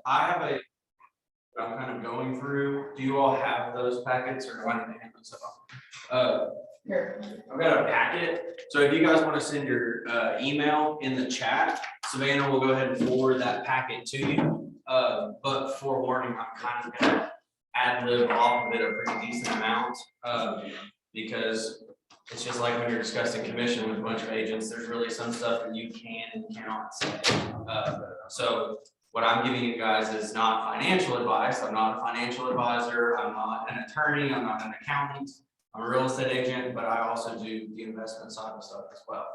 I have a, I'm kind of going through. Do you all have those packets, or do I need to hand those off? Here, I've got a packet. So if you guys want to send your email in the chat, Savannah will go ahead and forward that packet to you. But for warning, I'm kind of gonna ad lib off of it a pretty decent amount, because it's just like when you're discussing commission with a bunch of agents, there's really some stuff that you can and cannot say. So what I'm giving you guys is not financial advice. I'm not a financial advisor. I'm not an attorney. I'm not an accountant. I'm a real estate agent, but I also do the investment side of stuff as well.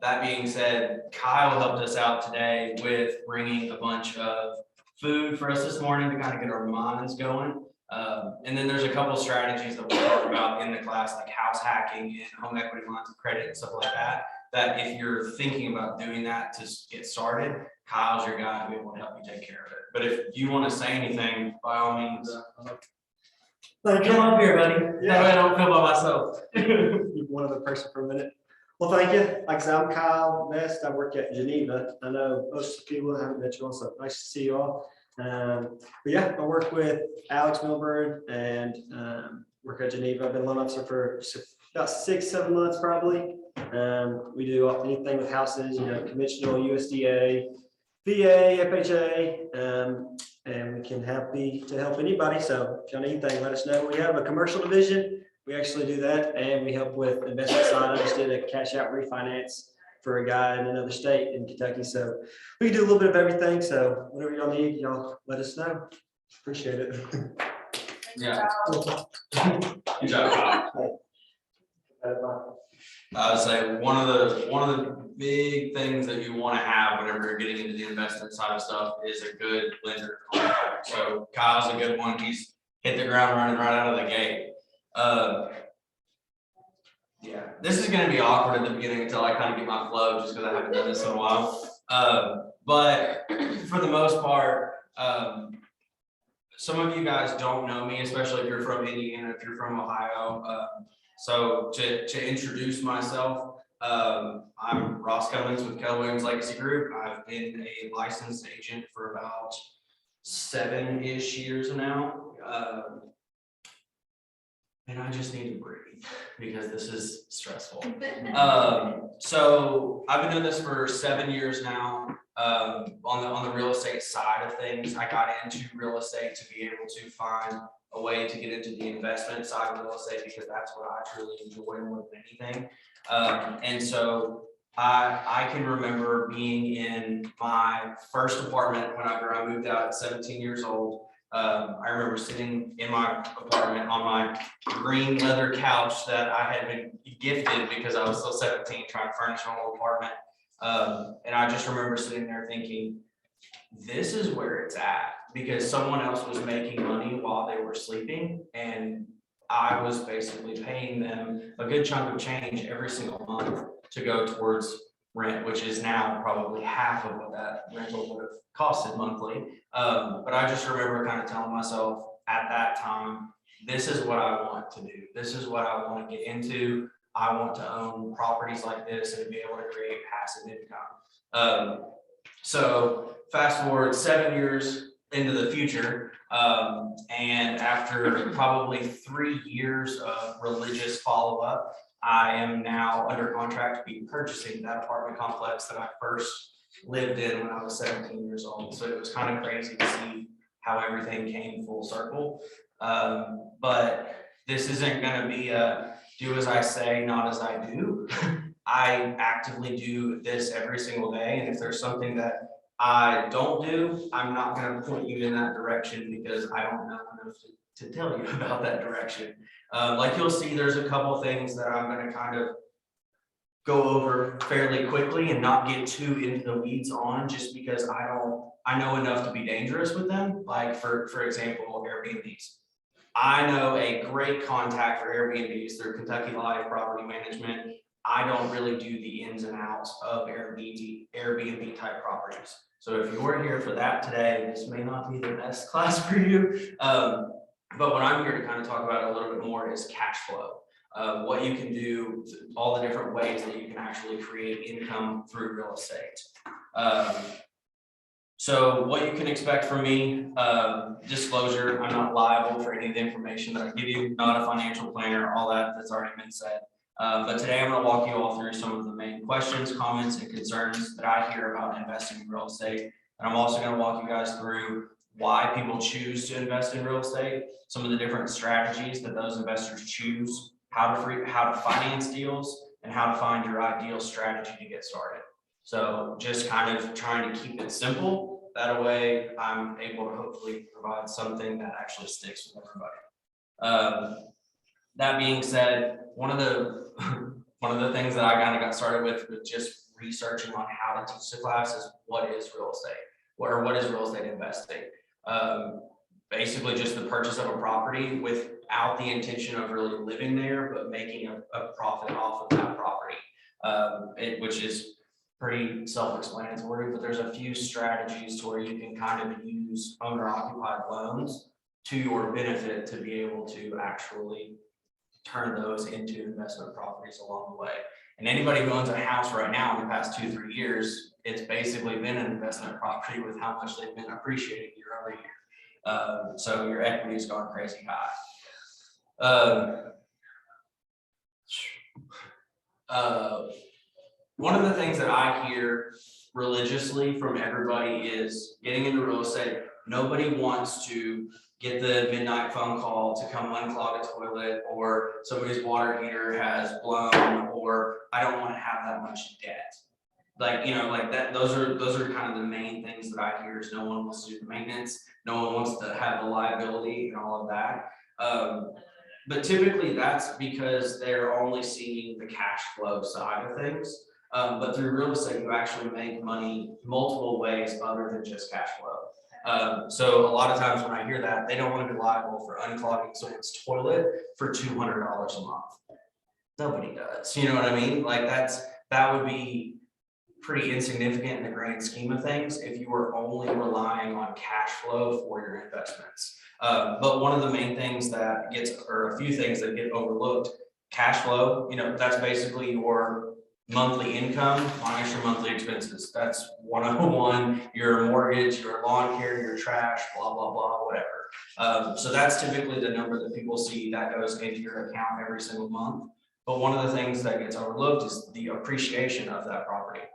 That being said, Kyle helped us out today with bringing a bunch of food for us this morning to kind of get our minds going. And then there's a couple strategies that we'll talk about in the class, like house hacking and home equity lines of credit and stuff like that, that if you're thinking about doing that to get started, Kyle's your guy to be able to help you take care of it. But if you want to say anything, by all means. Come up here, buddy. That way I don't feel by myself. You're one other person for a minute. Well, thank you. Like I said, I'm Kyle Best. I work at Geneva. I know most people haven't met you all, so nice to see you all. But yeah, I work with Alex Milburn and work at Geneva. I've been loan officer for about 6-7 months probably. We do anything with houses, you know, conventional, USDA, VA, FHA, and we can help anybody. So if you need anything, let us know. We have a commercial division. We actually do that, and we help with the investment side. I just did a cash out refinance for a guy in another state in Kentucky. So we can do a little bit of everything. So whatever y'all need, y'all let us know. Appreciate it. Yeah. Good job. I would say one of the big things that you want to have whenever you're getting into the investment side of stuff is a good lender contract. So Kyle's a good one. He's hit the ground running right out of the gate. Yeah, this is going to be awkward at the beginning until I kind of get my flow, just because I haven't done this in a while. But for the most part, some of you guys don't know me, especially if you're from Indiana, if you're from Ohio. So to introduce myself, I'm Ross Cummins with Keller Williams Legacy Group. I've been a licensed agent for about 7-ish years now. And I just need to breathe because this is stressful. So I've been doing this for 7 years now. On the real estate side of things, I got into real estate to be able to find a way to get into the investment side of real estate because that's what I truly enjoy more than anything. And so I can remember being in my first apartment whenever I moved out at 17 years old. I remember sitting in my apartment on my green leather couch that I had been gifted because I was still 17 trying to furnish my whole apartment. And I just remember sitting there thinking, this is where it's at, because someone else was making money while they were sleeping, and I was basically paying them a good chunk of change every single month to go towards rent, which is now probably half of what that rental would have costed monthly. But I just remember kind of telling myself at that time, this is what I want to do. This is what I want to get into. I want to own properties like this and be able to create passive income. So fast forward 7 years into the future, and after probably 3 years of religious follow-up, I am now under contract to be purchasing that apartment complex that I first lived in when I was 17 years old. So it was kind of crazy to see how everything came full circle. But this isn't going to be a do as I say, not as I do. I actively do this every single day. And if there's something that I don't do, I'm not going to point you in that direction because I don't know enough to tell you about that direction. Like you'll see, there's a couple things that I'm going to kind of go over fairly quickly and not get too into the weeds on, just because I know enough to be dangerous with them. Like for example, Airbnbs. I know a great contact for Airbnbs through Kentucky Life Property Management. I don't really do the ins and outs of Airbnb type properties. So if you're here for that today, this may not be the best class for you. But what I'm here to kind of talk about a little bit more is cash flow. What you can do, all the different ways that you can actually create income through real estate. So what you can expect from me, disclosure, I'm not liable for any of the information that I give you, not a financial planner, all that's already been said. But today I'm going to walk you all through some of the main questions, comments, and concerns that I hear about investing in real estate. And I'm also going to walk you guys through why people choose to invest in real estate, some of the different strategies that those investors choose, how to finance deals, and how to find your ideal strategy to get started. So just kind of trying to keep it simple. That way I'm able to hopefully provide something that actually sticks with everybody. That being said, one of the things that I kind of got started with just researching on how to teach the class is what is real estate, or what is real estate investing. Basically just the purchase of a property without the intention of really living there, but making a profit off of that property, which is pretty self-explanatory, but there's a few strategies to where you can kind of use owner-occupied loans to your benefit to be able to actually turn those into investment properties along the way. And anybody who owns a house right now in the past 2-3 years, it's basically been an investment property with how much they've been appreciating year over year. So your equity has gone crazy high. One of the things that I hear religiously from everybody is getting into real estate. Nobody wants to get the midnight phone call to come unclog a toilet, or somebody's water heater has blown, or I don't want to have that much debt. Like, you know, like that, those are kind of the main things that I hear is no one wants to do the maintenance. No one wants to have the liability and all of that. But typically that's because they're only seeing the cash flow side of things. But through real estate, you actually make money multiple ways other than just cash flow. So a lot of times when I hear that, they don't want to be liable for unclogging someone's toilet for $200 a month. Nobody does, you know what I mean? Like that would be pretty insignificant in the grand scheme of things if you were only relying on cash flow for your investments. But one of the main things that gets, or a few things that get overlooked, cash flow, you know, that's basically your monthly income minus your monthly expenses. That's 101, your mortgage, your lawn care, your trash, blah, blah, blah, whatever. So that's typically the number that people see that goes into your account every single month. But one of the things that gets overlooked is the appreciation of that property.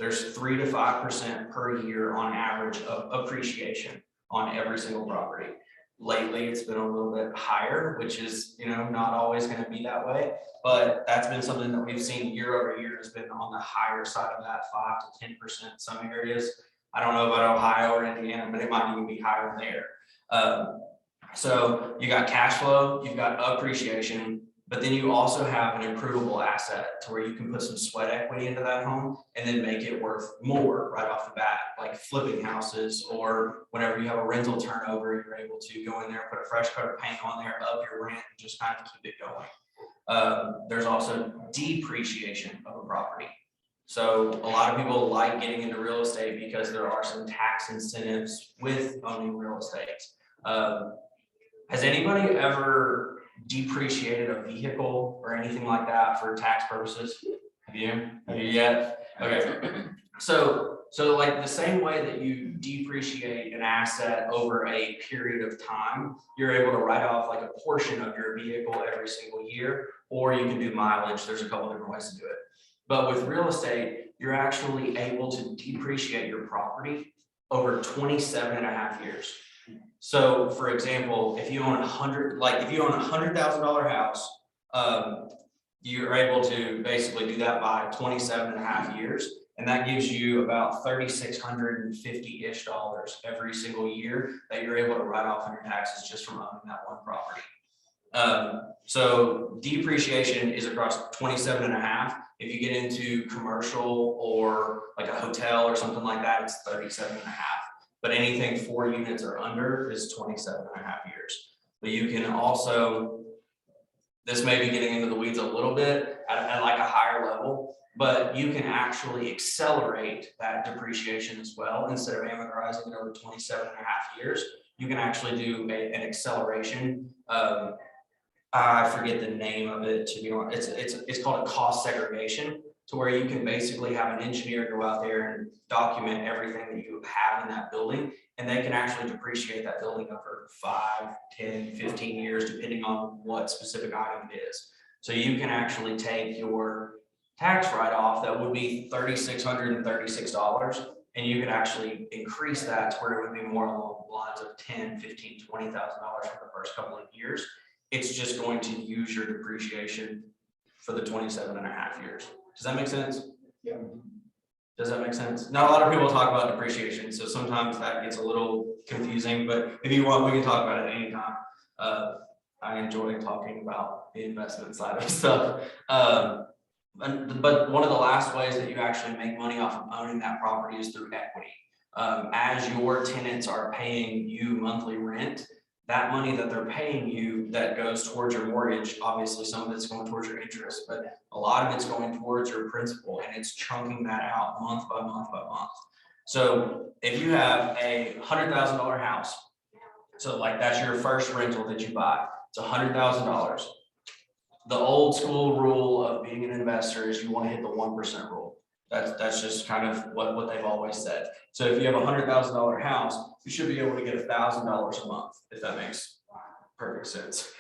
There's 3 to 5% per year on average of appreciation on every single property. Lately, it's been a little bit higher, which is, you know, not always going to be that way, but that's been something that we've seen year over year has been on the higher side of that 5 to 10% in some areas. I don't know about Ohio or Indiana, but it might even be higher there. So you got cash flow, you've got appreciation, but then you also have an improvable asset to where you can put some sweat equity into that home and then make it worth more right off the bat, like flipping houses, or whenever you have a rental turnover, you're able to go in there, put a fresh coat of paint on there, up your rent, and just kind of keep it going. There's also depreciation of a property. So a lot of people like getting into real estate because there are some tax incentives with owning real estate. Has anybody ever depreciated a vehicle or anything like that for tax purposes? Have you yet? Okay. So like the same way that you depreciate an asset over a period of time, you're able to write off like a portion of your vehicle every single year, or you can do mileage. There's a couple different ways to do it. But with real estate, you're actually able to depreciate your property over 27.5 years. So for example, if you own a $100,000 house, you're able to basically do that by 27.5 years. And that gives you about $3,650-ish every single year that you're able to write off on your taxes just from owning that one property. So depreciation is across 27.5. If you get into commercial or like a hotel or something like that, it's 37.5. But anything 4 units or under is 27.5 years. But you can also, this may be getting into the weeds a little bit at like a higher level, but you can actually accelerate that depreciation as well. Instead of amortizing it over 27.5 years, you can actually do an acceleration. I forget the name of it, to be honest. It's called a cost segregation. to where you can basically have an engineer go out there and document everything that you have in that building, and they can actually depreciate that building over 5, 10, 15 years, depending on what specific item it is. So you can actually take your tax write-off that would be $3,636, and you could actually increase that to where it would be more along the lines of $10,000, $15,000, $20,000 for the first couple of years. It's just going to use your depreciation for the 27.5 years. Does that make sense? Yeah. Does that make sense? Not a lot of people talk about depreciation, so sometimes that gets a little confusing, but if you want, we can talk about it anytime. I enjoy talking about the investment side of stuff. But one of the last ways that you actually make money off of owning that property is through equity. As your tenants are paying you monthly rent, that money that they're paying you that goes towards your mortgage, obviously some of it's going towards your interest, but a lot of it's going towards your principal, and it's chunking that out month by month by month. So if you have a $100,000 house, so like that's your first rental that you buy, it's $100,000. The old school rule of being an investor is you want to hit the 1% rule. That's just kind of what they've always said. So if you have a $100,000 house, you should be able to get $1,000 a month, if that makes perfect sense.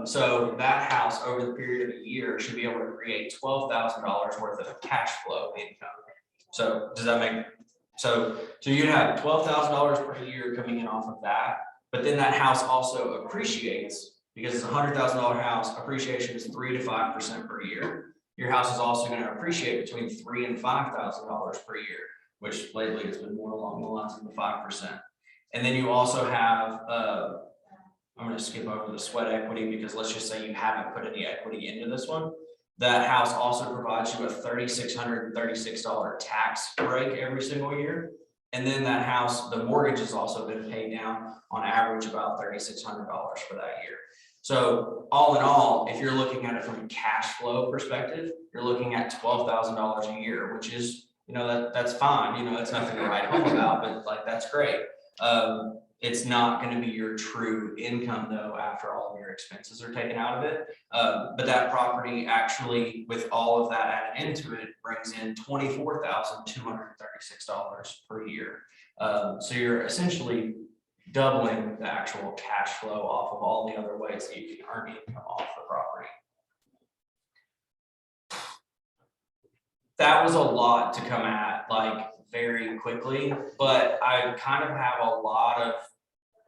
So that house over the period of a year should be able to create $12,000 worth of cash flow income. So does that make so you'd have $12,000 per year coming in off of that, but then that house also appreciates because it's a $100,000 house. Appreciation is 3 to 5% per year. Your house is also going to appreciate between $3,000 and $5,000 per year, which lately has been more along the lines of the 5%. And then you also have, I'm going to skip over the sweat equity because let's just say you haven't put any equity into this one. That house also provides you a $3,636 tax break every single year. And then that house, the mortgage has also been paid down on average about $3,600 for that year. So all in all, if you're looking at it from a cash flow perspective, you're looking at $12,000 a year, which is, that's fine. It's nothing to write home about, but like, that's great. It's not going to be your true income though, after all of your expenses are taken out of it. But that property actually, with all of that added into it, brings in $24,236 per year. So you're essentially doubling the actual cash flow off of all the other ways that you can earn income off the property. That was a lot to come at like very quickly, but I kind of have a lot of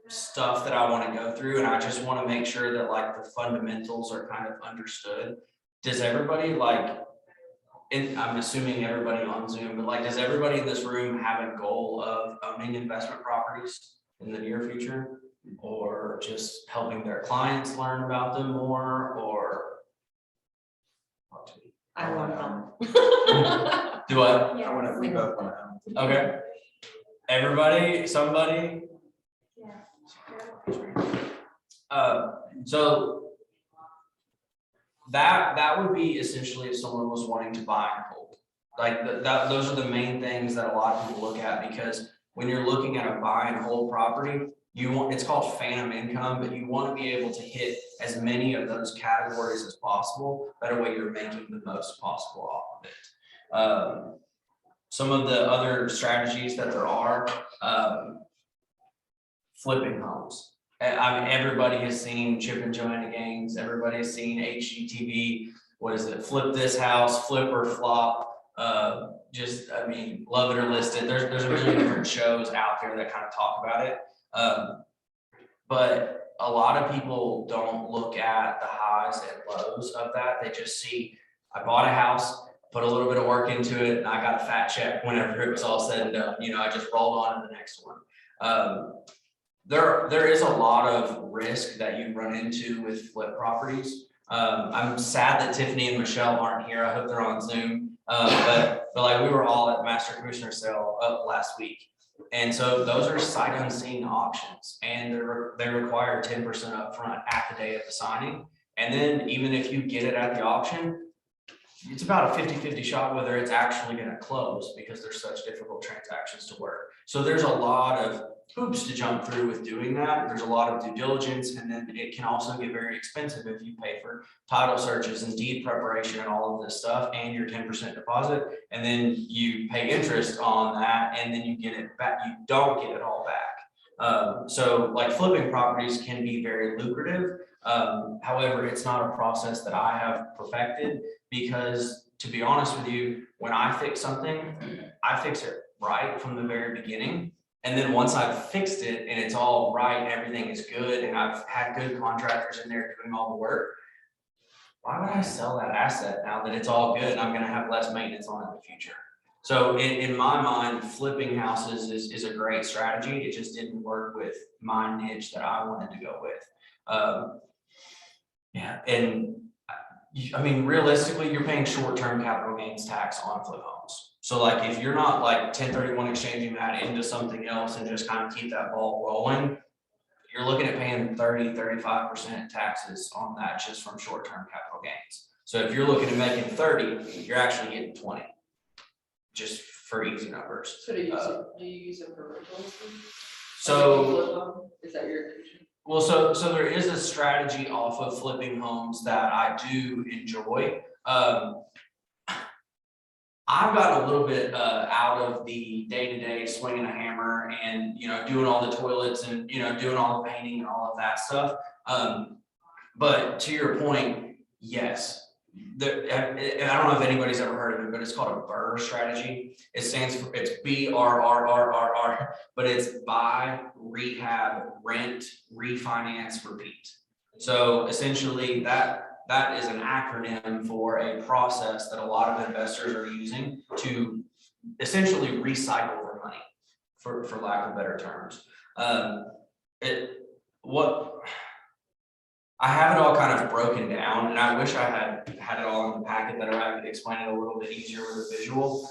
stuff that I want to go through, and I just want to make sure that like the fundamentals are kind of understood. Does everybody I'm assuming everybody on Zoom, but like, does everybody in this room have a goal of owning investment properties in the near future, or just helping their clients learn about them more, or I want them. do what? I want to, we both want to. Okay. Everybody, somebody. So that would be essentially if someone was wanting to buy and hold. Like those are the main things that a lot of people look at, because when you're looking at a buy and hold property, it's called phantom income, but you want to be able to hit as many of those categories as possible. That way you're making the most possible off of it. Some of the other strategies that there are, flipping homes. I mean, everybody has seen Chip and Joanna Gaines. Everybody has seen HGTV. What is it? Flip this house, flip or flop. Love it or list it. There's a million different shows out there that kind of talk about it. But a lot of people don't look at the highs and lows of that. They just see, I bought a house, put a little bit of work into it, and I got a fat check whenever it was all said and done. I just rolled on to the next one. There is a lot of risk that you run into with flip properties. I'm sad that Tiffany and Michelle aren't here. I hope they're on Zoom. But like, we were all at Master Commissioner sale up last week. And so those are sight unseen auctions, and they require 10% upfront at the day of the signing. And then even if you get it at the auction, it's about a 50-50 shot whether it's actually going to close, because there's such difficult transactions to work. So there's a lot of hoops to jump through with doing that. There's a lot of due diligence, and then it can also get very expensive if you pay for title searches and deed preparation and all of this stuff, and your 10% deposit, and then you pay interest on that, and then you get it back. You don't get it all back. So like flipping properties can be very lucrative. However, it's not a process that I have perfected, because to be honest with you, when I fix something, I fix it right from the very beginning. And then once I've fixed it and it's all right, and everything is good, and I've had good contractors in there doing all the work, why would I sell that asset now that it's all good and I'm gonna have less maintenance on it in the future? So in my mind, flipping houses is a great strategy. It just didn't work with my niche that I wanted to go with. Yeah, and I mean, realistically, you're paying short-term capital gains tax on flip homes. So like, if you're not like 1031 exchanging that into something else and just kind of keep that ball rolling, you're looking at paying 30-35% taxes on that just from short-term capital gains. So if you're looking at making 30, you're actually getting 20, just for easy numbers. So do you use it for rentals? So Is that your intention? well, so there is a strategy off of flipping homes that I do enjoy. I've got a little bit out of the day-to-day swinging a hammer and, you know, doing all the toilets and, you know, doing all the painting and all of that stuff. But to your point, yes. I don't know if anybody's ever heard of it, but it's called a BRRRR strategy. It stands for, it's BRRRRR, but it's buy, rehab, rent, refinance, repeat. So essentially that is an acronym for a process that a lot of investors are using to essentially recycle their money, for lack of better terms. I have it all kind of broken down, and I wish I had it all in the packet that I could explain it a little bit easier with a visual.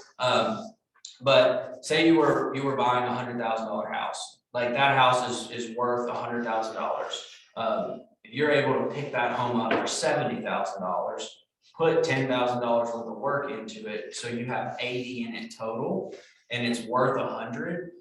But say you were buying $100,000 house, like that house is worth $100,000. If you're able to pick that home up for $70,000, put $10,000 worth of work into it, so you have 80 in it total, and it's worth 100.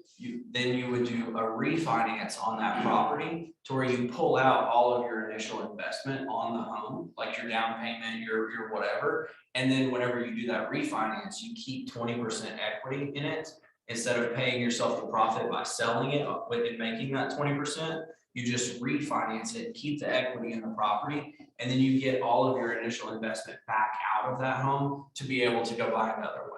Then you would do a refinance on that property to where you pull out all of your initial investment on the home, like your down payment, your whatever. And then whenever you do that refinance, you keep 20% equity in it. Instead of paying yourself the profit by selling it and making that 20%, you just refinance it, keep the equity in the property, and then you get all of your initial investment back out of that home to be able to go buy another one.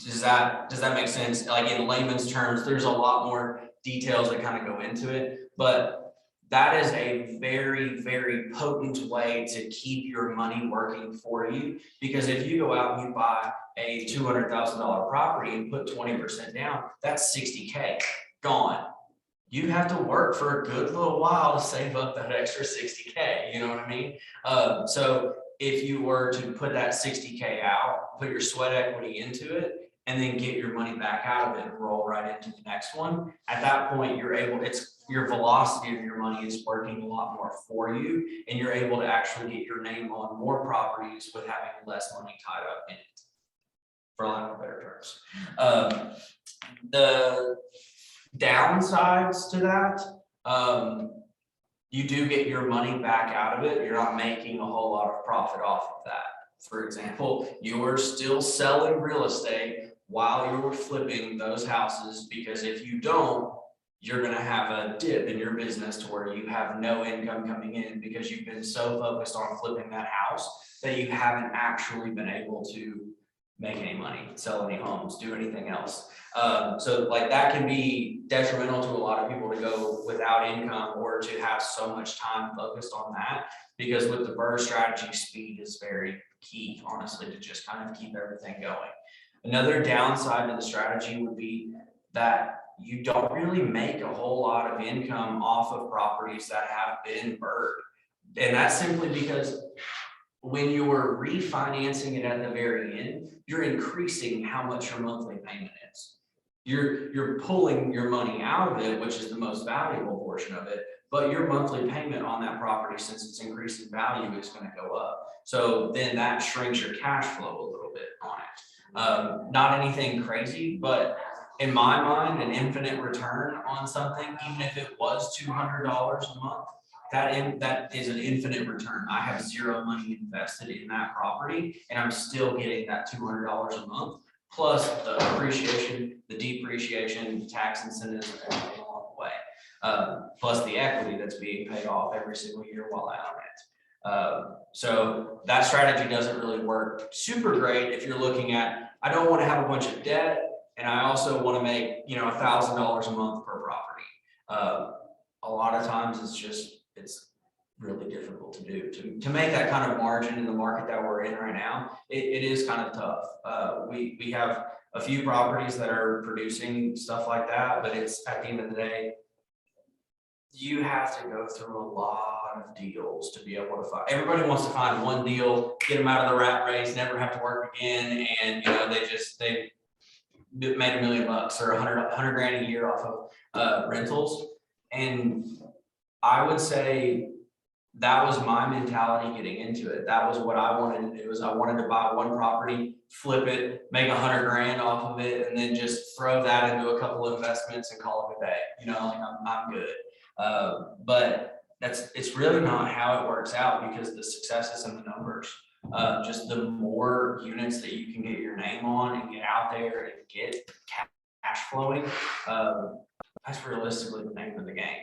Does that make sense? Like in layman's terms, there's a lot more details that kind of go into it, but that is a very, very potent way to keep your money working for you. Because if you go out and you buy a $200,000 property and put 20% down, that's $60K gone. You have to work for a good little while to save up that extra $60K. You know what I mean? So if you were to put that $60K out, put your sweat equity into it, and then get your money back out of it and roll right into the next one, at that point, your velocity of your money is working a lot more for you, and you're able to actually get your name on more properties with having less money tied up in it, for lack of better terms. The downsides to that, you do get your money back out of it. You're not making a whole lot of profit off of that. For example, you're still selling real estate while you're flipping those houses, because if you don't, you're going to have a dip in your business to where you have no income coming in because you've been so focused on flipping that house that you haven't actually been able to make any money, sell any homes, do anything else. So like that can be detrimental to a lot of people to go without income or to have so much time focused on that, because with the BRRRR strategy, speed is very key, honestly, to just kind of keep everything going. Another downside to the strategy would be that you don't really make a whole lot of income off of properties that have been BRRRR'd. And that's simply because when you are refinancing it at the very end, you're increasing how much your monthly payment is. You're pulling your money out of it, which is the most valuable portion of it, but your monthly payment on that property, since it's increasing value, is going to go up. So then that shrinks your cash flow a little bit on it. Not anything crazy, but in my mind, an infinite return on something, even if it was $200 a month, that is an infinite return. I have zero money invested in that property, and I'm still getting that $200 a month, plus the appreciation, the depreciation, the tax incentives, and everything along the way. Plus the equity that's being paid off every single year while I own it. So that strategy doesn't really work super great if you're looking at, I don't want to have a bunch of debt, and I also want to make, $1,000 a month per property. A lot of times it's really difficult to do. To make that kind of margin in the market that we're in right now, it is kind of tough. We have a few properties that are producing stuff like that, but it's at the end of the day, you have to go through a lot of deals to be able to find. Everybody wants to find one deal, get them out of the rat race, never have to work again, and they made $1 million or $100 grand a year off of rentals. And I would say that was my mentality getting into it. That was what I wanted to do. Is I wanted to buy one property, flip it, make $100 grand off of it, and then just throw that into a couple of investments and call it a day. I'm good. But it's really not how it works out, because the success is in the numbers. Just the more units that you can get your name on and get out there and get cash flowing, that's realistically the name of the game.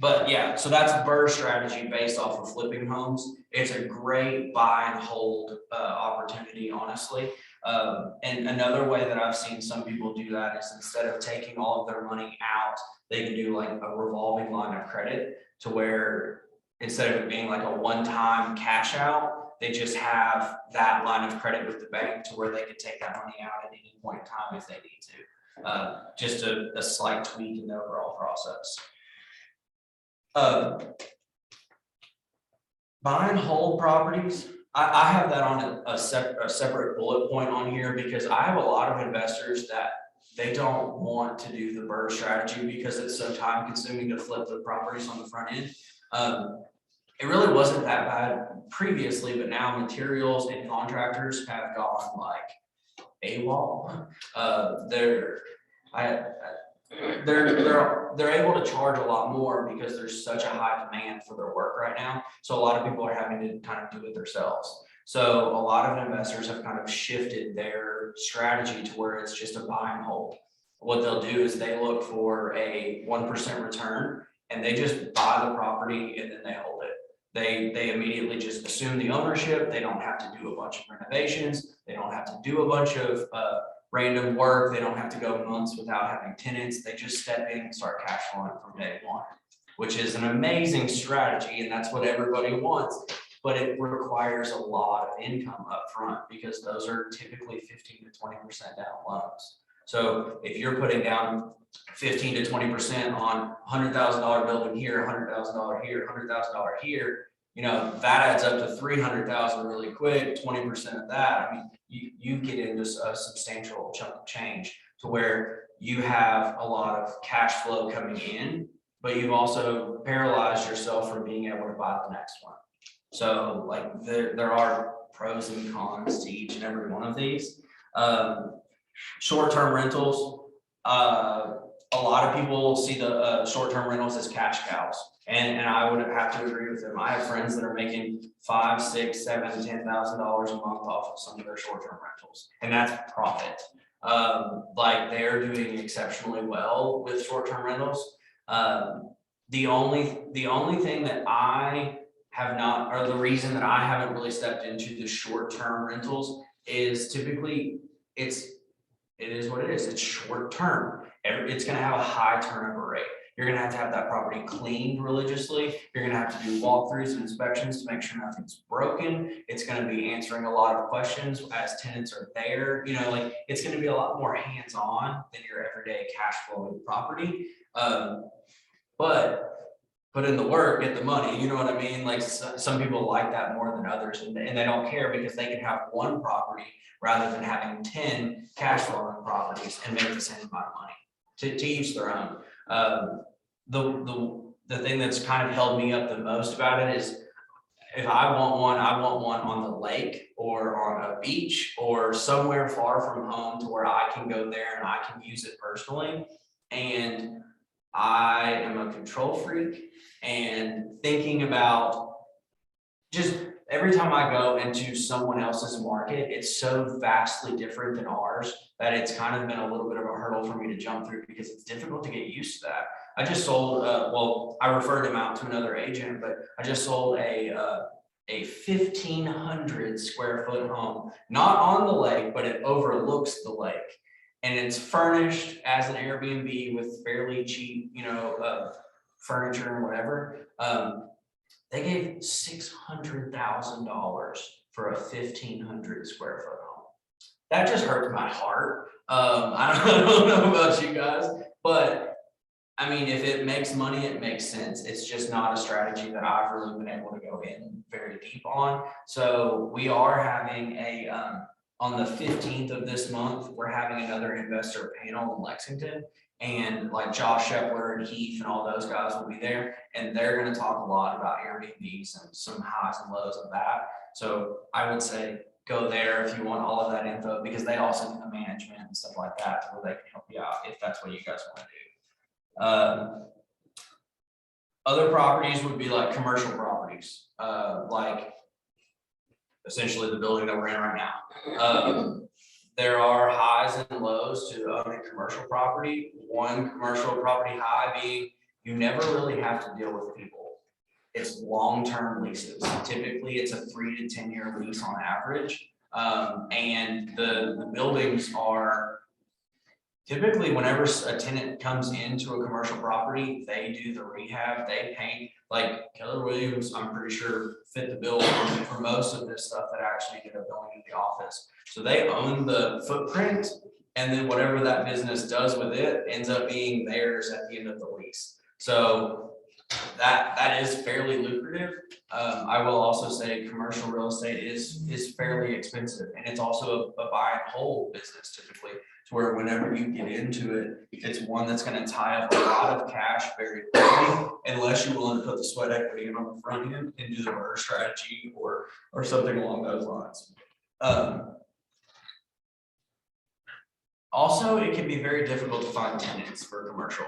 But yeah, so that's BRRRR strategy based off of flipping homes. It's a great buy and hold opportunity, honestly. And another way that I've seen some people do that is, instead of taking all of their money out, they can do like a revolving line of credit, to where instead of it being like a one-time cash out, they just have that line of credit with the bank, to where they can take that money out at any point in time if they need to. Just a slight tweak in the overall process. Buy and hold properties. I have that on a separate bullet point on here, because I have a lot of investors that they don't want to do the BRRRR strategy because it's so time consuming to flip the properties on the front end. It really wasn't that bad previously, but now materials and contractors have gone like AWOL. They're able to charge a lot more because there's such a high demand for their work right now. So a lot of people are having to kind of do it themselves. So a lot of investors have kind of shifted their strategy to where it's just a buy and hold. What they'll do is they look for a 1% return, and they just buy the property and then they hold it. They immediately just assume the ownership. They don't have to do a bunch of renovations. They don't have to do a bunch of random work. They don't have to go months without having tenants. They just step in and start cash flowing from day one, which is an amazing strategy, and that's what everybody wants. But it requires a lot of income up front, because those are typically 15 to 20% down loans. So if you're putting down 15 to 20% on $100,000 building here, $100,000 here, $100,000 here, that adds up to $300,000 really quick. 20% of that, I mean, you get into a substantial chunk of change, to where you have a lot of cash flow coming in, but you've also paralyzed yourself from being able to buy the next one. So like there are pros and cons to each and every one of these. Short-term rentals, a lot of people see the short-term rentals as cash cows, and I would have to agree with them. I have friends that are making $5,000, $6,000, $7,000, $10,000 a month off of some of their short-term rentals, and that's profit. Like they're doing exceptionally well with short-term rentals. The only thing that I have not, or the reason that I haven't really stepped into the short-term rentals, is typically it is what it is. It's short term. It's going to have a high turnover rate. You're going to have that property cleaned religiously. You're going to have to do walkthroughs and inspections to make sure nothing's broken. It's going to be answering a lot of questions as tenants are there. It's going to be a lot more hands-on than your everyday cash flowing property. But put in the work, get the money, you know what I mean? Like some people like that more than others, and they don't care, because they can have one property rather than having 10 cash flowing properties and make the same amount of money. To each their own. The thing that's kind of held me up the most about it is, if I want one, I want one on the lake or on a beach or somewhere far from home to where I can go there and I can use it personally. And I am a control freak, and thinking about just every time I go into someone else's market, it's so vastly different than ours that it's kind of been a little bit of a hurdle for me to jump through because it's difficult to get used to that. I just sold, well, I referred him out to another agent, but I just sold a 1,500 square foot home, not on the lake, but it overlooks the lake. And it's furnished as an Airbnb with fairly cheap, furniture and whatever. They gave $600,000 for a 1,500 square foot home. That just hurts my heart. I don't know about you guys, but I mean, if it makes money, it makes sense. It's just not a strategy that I've really been able to go in very deep on. So we are having on the 15th of this month, we're having another investor panel in Lexington. And like Josh Shepler and Heath and all those guys will be there. And they're going to talk a lot about Airbnbs and some highs and lows of that. So I would say go there if you want all of that info, because they also do the management and stuff like that, where they can help you out if that's what you guys want to do. Other properties would be like commercial properties, like essentially the building that we're in right now. There are highs and lows to own a commercial property. One commercial property high being you never really have to deal with people. It's long-term leases. Typically, it's a 3 to 10 year lease on average. And the buildings are typically, whenever a tenant comes into a commercial property, they do the rehab, they paint. Like Keller Williams, I'm pretty sure fit the bill for most of this stuff that actually end up going into the office. So they own the footprint, and then whatever that business does with it ends up being theirs at the end of the lease. So that is fairly lucrative. I will also say commercial real estate is fairly expensive, and it's also a buy and hold business typically, to where whenever you get into it, it's one that's going to tie up a lot of cash very quickly, unless you're willing to put the sweat equity in on the front end and do the burr strategy or something along those lines. Also, it can be very difficult to find tenants for commercial.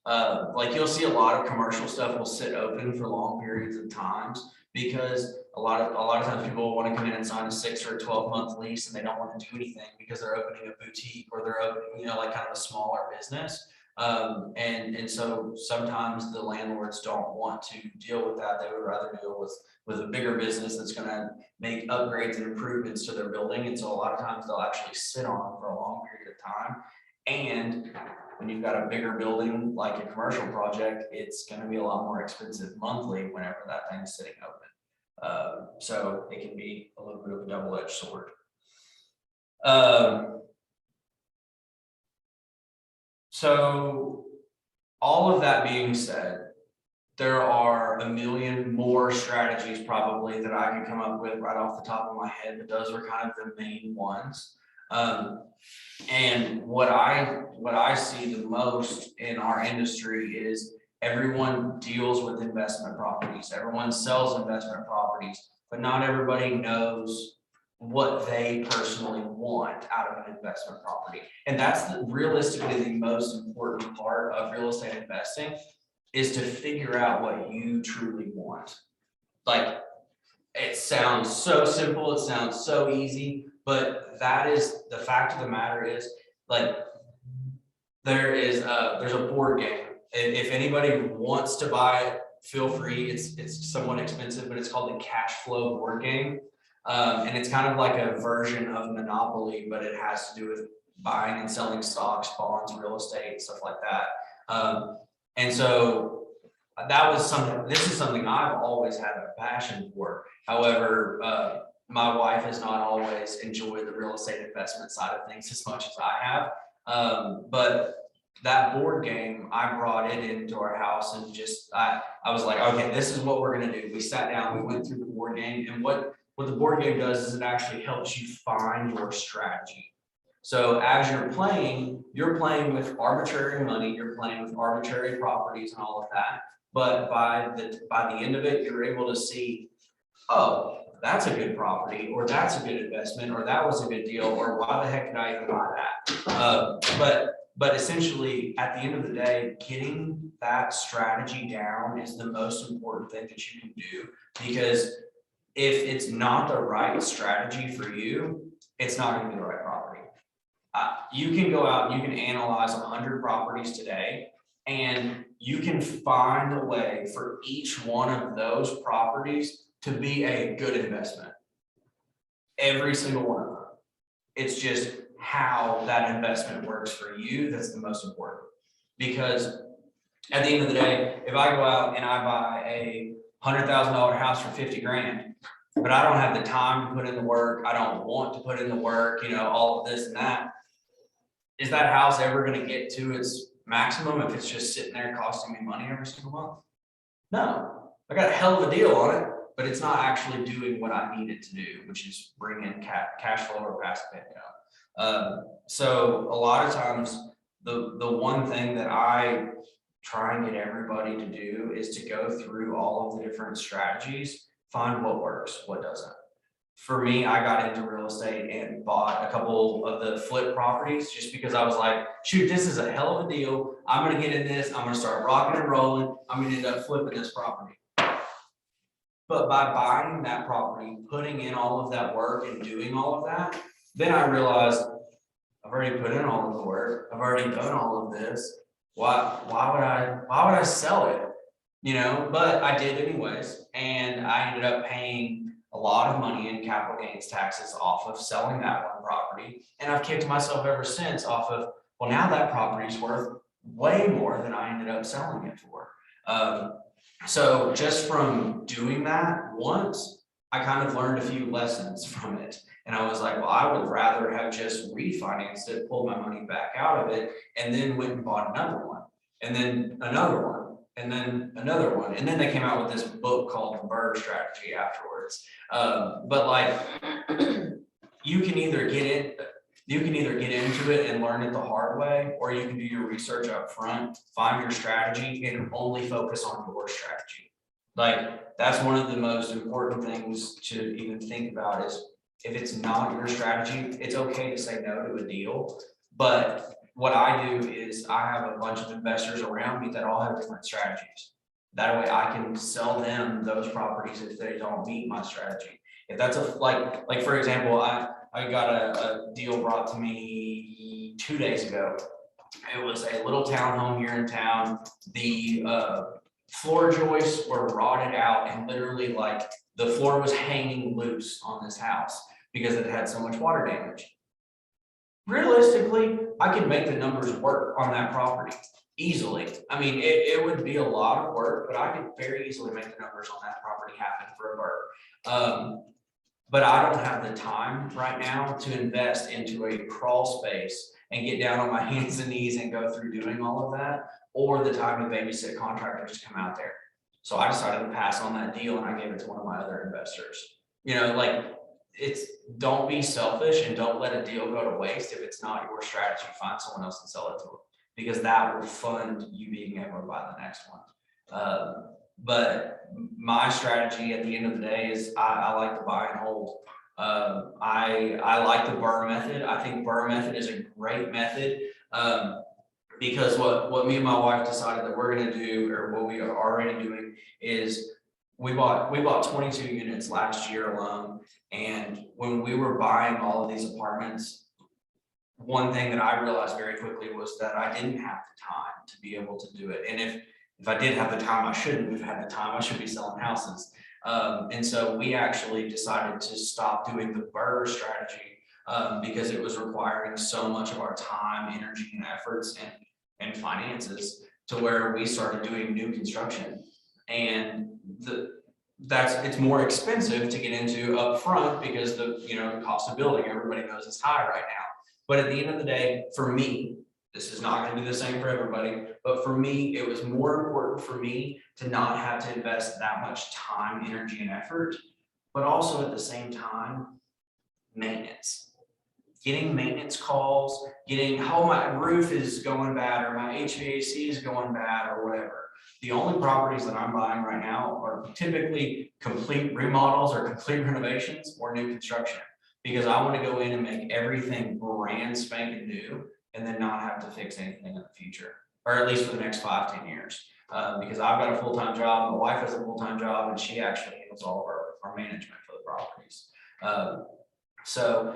Like you'll see a lot of commercial stuff will sit open for long periods of times, because a lot of times people want to come in and sign a 6 or 12-month lease, and they don't want to do anything because they're opening a boutique or they're opening, like kind of a smaller business. And so sometimes the landlords don't want to deal with that. They would rather deal with a bigger business that's going to make upgrades and improvements to their building. And so a lot of times they'll actually sit on them for a long period of time. And when you've got a bigger building like a commercial project, it's going to be a lot more expensive monthly whenever that thing's sitting open. So it can be a little bit of a double-edged sword. So all of that being said, there are a million more strategies probably that I can come up with right off the top of my head, but those are kind of the main ones. And what I see the most in our industry is everyone deals with investment properties. Everyone sells investment properties, but not everybody knows what they personally want out of an investment property. And that's realistically the most important part of real estate investing, is to figure out what you truly want. Like, it sounds so simple, it sounds so easy, but that is the fact of the matter is, like, there's a board game. If anybody wants to buy it, feel free. It's somewhat expensive, but it's called the Cash Flow board game. And it's kind of like a version of Monopoly, but it has to do with buying and selling stocks, bonds, real estate, stuff like that. And so this is something I've always had a passion for. However, my wife has not always enjoyed the real estate investment side of things as much as I have. But that board game, I brought it into our house, and I was like, okay, this is what we're going to do. We sat down, we went through the board game, and what the board game does is it actually helps you find your strategy. So as you're playing with arbitrary money, you're playing with arbitrary properties and all of that. But by the end of it, you're able to see oh, that's a good property, or that's a good investment, or that was a good deal, or why the heck did I even buy that? But essentially, at the end of the day, getting that strategy down is the most important thing that you can do, because if it's not the right strategy for you, it's not gonna be the right property. You can go out and you can analyze 100 properties today, and you can find a way for each one of those properties to be a good investment. Every single one of them. It's just how that investment works for you that's the most important. Because at the end of the day, if I go out and I buy a $100,000 house for 50 grand, but I don't have the time to put in the work, I don't want to put in the work, all of this and that, is that house ever going to get to its maximum if it's just sitting there costing me money every single month? No, I got a hell of a deal on it, but it's not actually doing what I need it to do, which is bring in cash flow or passive income. So a lot of times, the one thing that I try and get everybody to do is to go through all of the different strategies, find what works, what doesn't. For me, I got into real estate and bought a couple of the flip properties just because I was like, shoot, this is a hell of a deal. I'm going to get in this. I'm going to start rocking and rolling. I'm going to end up flipping this property. But by buying that property, putting in all of that work and doing all of that, then I realized I've already put in all of the work. I've already done all of this. Why would I sell it? But I did anyways. And I ended up paying a lot of money in capital gains taxes off of selling that one property. And I've kicked myself ever since off of, well, now that property is worth way more than I ended up selling it for. So just from doing that once, I kind of learned a few lessons from it. And I was like, well, I would rather have just refinanced it, pulled my money back out of it, and then went and bought another one, and then another one, and then another one. And then they came out with this book called The BRRRR Strategy afterwards. But like, you can either get into it and learn it the hard way, or you can do your research up front, find your strategy, and only focus on your strategy. Like, that's one of the most important things to even think about is if it's not your strategy, it's okay to say no to a deal. But what I do is I have a bunch of investors around me that all have different strategies. That way I can sell them those properties if they don't meet my strategy. If that's like for example, I got a deal brought to me 2 days ago. It was a little townhome here in town. The floor joists were rotted out and literally like the floor was hanging loose on this house because it had so much water damage. Realistically, I could make the numbers work on that property easily. I mean, it would be a lot of work, but I could very easily make the numbers on that property happen for a BRRRR. But I don't have the time right now to invest into a crawl space and get down on my hands and knees and go through doing all of that, or the time to babysit contractors to come out there. So I decided to pass on that deal and I gave it to one of my other investors. Don't be selfish and don't let a deal go to waste. If it's not your strategy, find someone else and sell it to them, because that will fund you being able to buy the next one. But my strategy at the end of the day is I like to buy and hold. I like the BRRRR method. I think BRRRR method is a great method, because what me and my wife decided that we're going to do, or what we are already doing, is we bought 22 units last year alone. And when we were buying all of these apartments, one thing that I realized very quickly was that I didn't have the time to be able to do it. And if I did have the time, I shouldn't have had the time. I should be selling houses. And so we actually decided to stop doing the BRRRR strategy because it was requiring so much of our time, energy, and efforts and finances, to where we started doing new construction. And it's more expensive to get into up front because the cost of building, everybody knows, is high right now. But at the end of the day, for me, this is not going to be the same for everybody, but for me, it was more important for me to not have to invest that much time, energy, and effort, but also at the same time, maintenance. Getting maintenance calls, getting, oh, my roof is going bad, or my HVAC is going bad, or whatever. The only properties that I'm buying right now are typically complete remodels or complete renovations or new construction. Because I want to go in and make everything brand spanking new and then not have to fix anything in the future, or at least for the next 5-10 years. Because I've got a full-time job, my wife has a full-time job, and she actually handles all of our management for the properties. So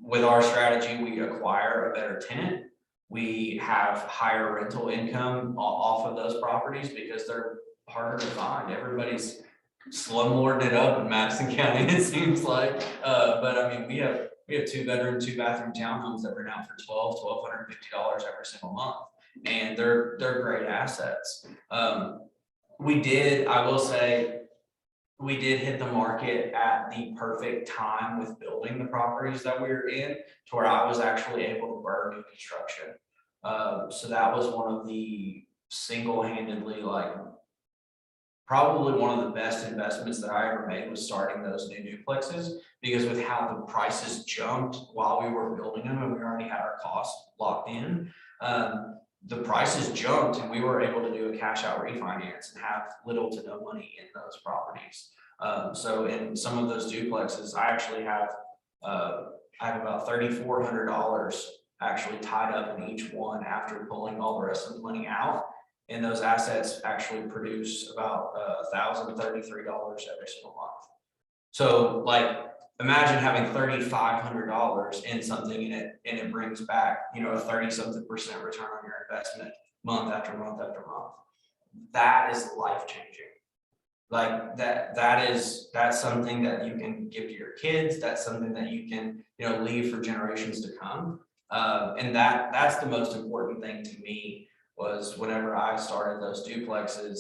with our strategy, we acquire a better tenant. We have higher rental income off of those properties because they're harder to find. Everybody's slumlording it up in Madison County, it seems like. But I mean, we have 2-bedroom, 2-bathroom townhomes that rent out for $1,250 every single month, and they're great assets. I will say, we did hit the market at the perfect time with building the properties that we were in, to where I was actually able to burn new construction. So that was one of the single-handedly, like, probably one of the best investments that I ever made, was starting those new duplexes, because with how the prices jumped while we were building them and we already had our costs locked in, the prices jumped and we were able to do a cash out refinance and have little to no money in those properties. So in some of those duplexes, I actually have about $3,400 actually tied up in each one after pulling all the rest of the money out. And those assets actually produce about $1,033 every single month. So, like, imagine having $3,500 in something, and it brings back, a 30-something% return on your investment month after month after month. That is life changing. Like that's something that you can give to your kids. That's something that you can leave for generations to come. And that's the most important thing to me. Was whenever I started those duplexes,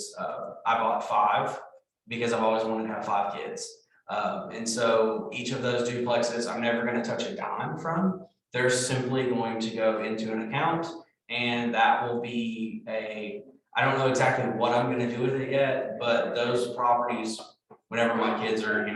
I bought 5 because I've always wanted to have 5 kids. And so each of those duplexes, I'm never going to touch a dime from. They're simply going to go into an account, and that will be I don't know exactly what I'm going to do with it yet, but those properties, whenever my kids are,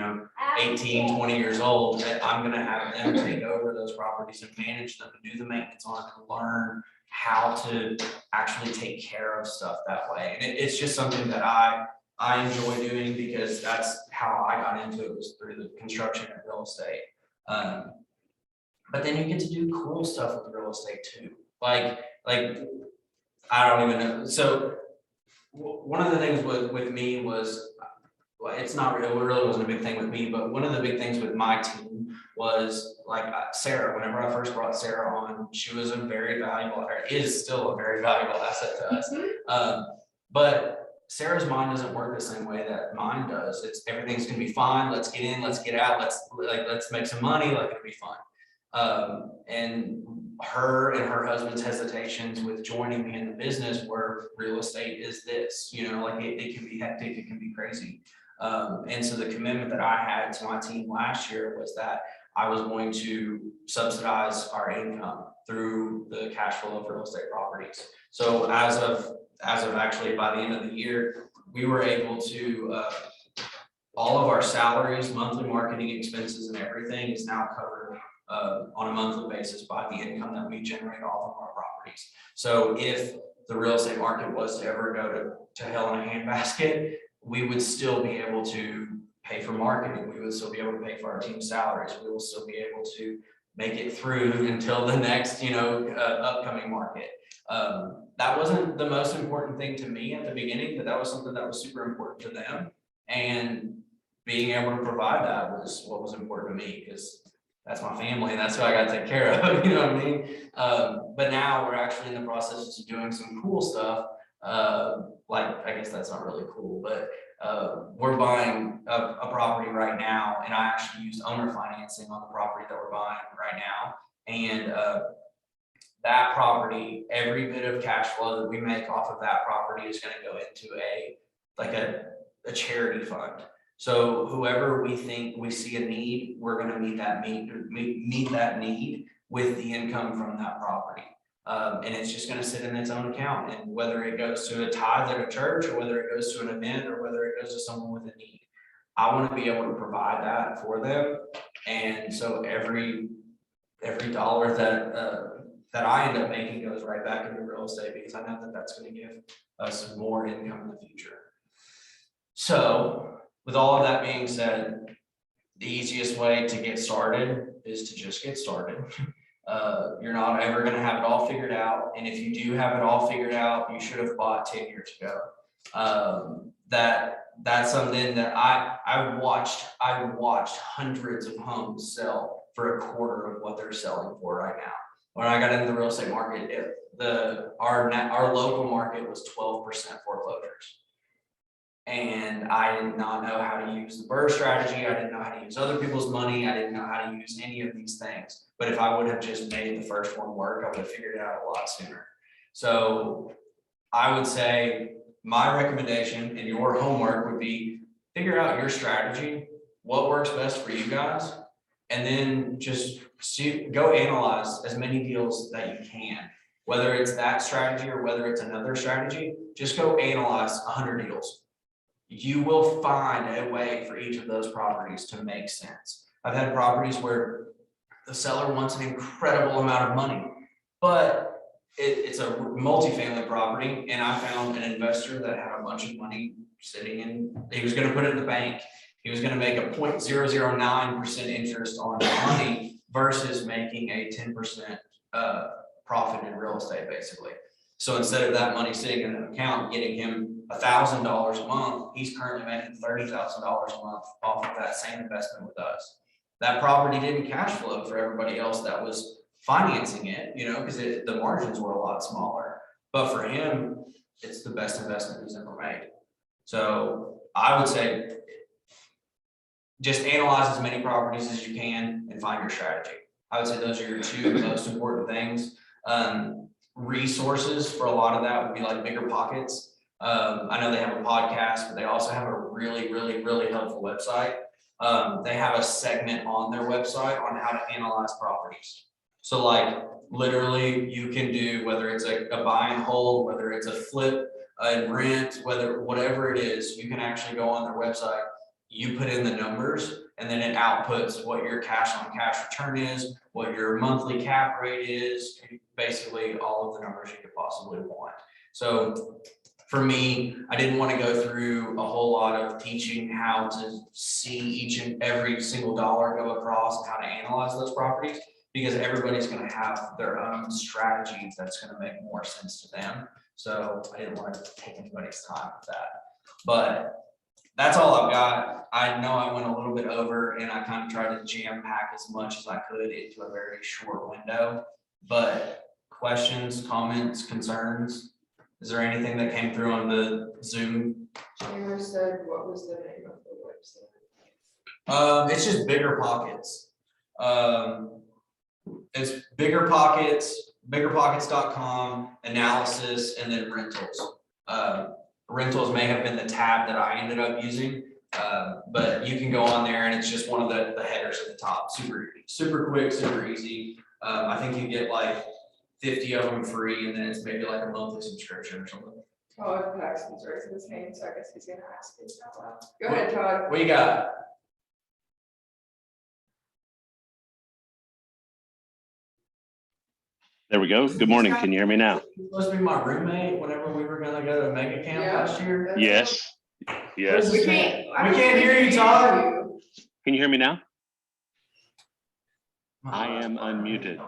18, 20 years old, I'm going to have them take over those properties and manage them and do the maintenance on it and learn how to actually take care of stuff that way. And it's just something that I enjoy doing, because that's how I got into it, was through the construction and real estate. But then you get to do cool stuff with real estate too. Like I don't even know. So one of the things with me was, well, it's not real. It really wasn't a big thing with me, but one of the big things with my team was like Sarah. Whenever I first brought Sarah on, she was a very valuable, or is still a very valuable asset to us. But Sarah's mind doesn't work the same way that mine does. It's everything's gonna be fine. Let's get in, let's get out, let's make some money, like it'll be fun. And her and her husband's hesitations with joining me in the business where real estate is this, like it can be hectic, it can be crazy. And so the commitment that I had to my team last year was that I was going to subsidize our income through the cash flow of real estate properties. So as of actually by the end of the year, we were able to, all of our salaries, monthly marketing expenses, and everything is now covered on a monthly basis by the income that we generate off of our properties. So if the real estate market was to ever go to hell in a handbasket, we would still be able to pay for marketing. We would still be able to pay for our team's salaries. We will still be able to make it through until the next, upcoming market. That wasn't the most important thing to me at the beginning, but that was something that was super important to them. And being able to provide that was what was important to me, because that's my family and that's who I got to take care of, you know what I mean? But now we're actually in the process of doing some cool stuff. Like, I guess that's not really cool, but we're buying a property right now, and I actually used owner financing on the property that we're buying right now. And that property, every bit of cash flow that we make off of that property is going to go into a charity fund. So whoever we think we see a need, we're going to meet that need with the income from that property. And it's just going to sit in its own account. And whether it goes to a tithe at a church, or whether it goes to an event, or whether it goes to someone with a need, I want to be able to provide that for them. And so every dollar that that I end up making goes right back into real estate because I know that that's going to give us more income in the future. So with all of that being said, the easiest way to get started is to just get started. You're not ever going to have it all figured out. And if you do have it all figured out, you should have bought 10 years ago. That's something that I watched hundreds of homes sell for a quarter of what they're selling for right now. When I got into the real estate market, our local market was 12% foreclosures. And I did not know how to use the BRRRR strategy. I didn't know how to use other people's money. I didn't know how to use any of these things. But if I would have just made the first one work, I would have figured it out a lot sooner. So I would say my recommendation and your homework would be figure out your strategy, what works best for you guys, and then just go analyze as many deals that you can. Whether it's that strategy or whether it's another strategy, just go analyze 100 deals. You will find a way for each of those properties to make sense. I've had properties where the seller wants an incredible amount of money, but it's a multifamily property, and I found an investor that had a bunch of money sitting in. He was going to put it in the bank. He was going to make a 0.009% interest on the money versus making a 10% profit in real estate, basically. So instead of that money sitting in an account getting him $1,000 a month, he's currently making $30,000 a month off of that same investment with us. That property didn't cash flow for everybody else that was financing it, because the margins were a lot smaller. But for him, it's the best investment he's ever made. So I would say just analyze as many properties as you can and find your strategy. I would say those are your two most important things. Resources for a lot of that would be like Bigger Pockets. I know they have a podcast, but they also have a really, really, really helpful website. They have a segment on their website on how to analyze properties. So like literally you can do, whether it's a buy and hold, whether it's a flip and rent, whatever it is, you can actually go on their website, you put in the numbers, and then it outputs what your cash on cash return is, what your monthly cap rate is, basically all of the numbers you could possibly want. So for me, I didn't want to go through a whole lot of teaching how to see each and every single dollar go across and how to analyze those properties, because everybody's going to have their own strategies that's going to make more sense to them. So I didn't want to take anybody's time with that. But that's all I've got. I know I went a little bit over, and I kind of tried to jam pack as much as I could into a very short window. But questions, comments, concerns? Is there anything that came through on the Zoom? Taylor said, what was the name of the website? It's just Bigger Pockets. It's Bigger Pockets, biggerpockets.com, analysis, and then rentals. Rentals may have been the tab that I ended up using, but you can go on there and it's just one of the headers at the top. Super quick, super easy. I think you get like 50 of them free, and then it's maybe like a monthly subscription or something. Todd Paxton's raising his hand, so I guess he's gonna ask it out loud. Go ahead, Todd. What you got? There we go. Good morning. Can you hear me now? You're supposed to be my roommate whenever we were gonna go to mega camp Yeah. last year. Yes. Yes. We can't. We can't hear you, Todd. Can you hear me now? I am unmuted.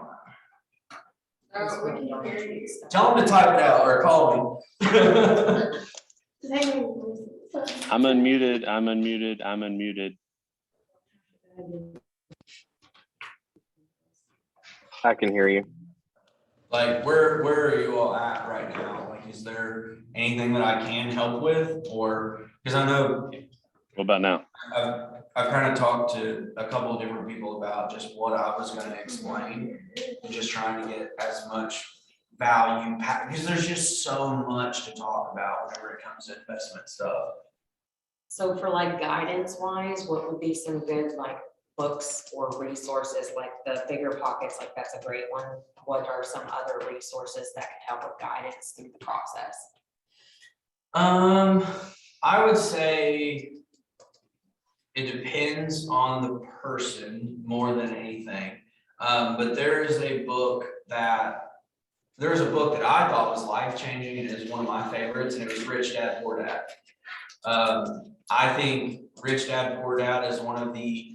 Oh, we can hear you. Tell him to type it out or call me. I'm unmuted. I'm unmuted. I'm unmuted. I can hear you. Like, where are you all at right now? Like, is there anything that I can help with, or because I know What about now? I've kind of talked to a couple of different people about just what I was going to explain, and just trying to get as much value, because there's just so much to talk about whenever it comes to investment stuff. So for like guidance wise, what would be some good like books or resources, like the Bigger Pockets, like that's a great one. What are some other resources that can help with guidance through the process? I would say it depends on the person more than anything. But there is a book that there's a book that I thought was life-changing and is one of my favorites, and it was Rich Dad Poor Dad. I think Rich Dad Poor Dad is one of the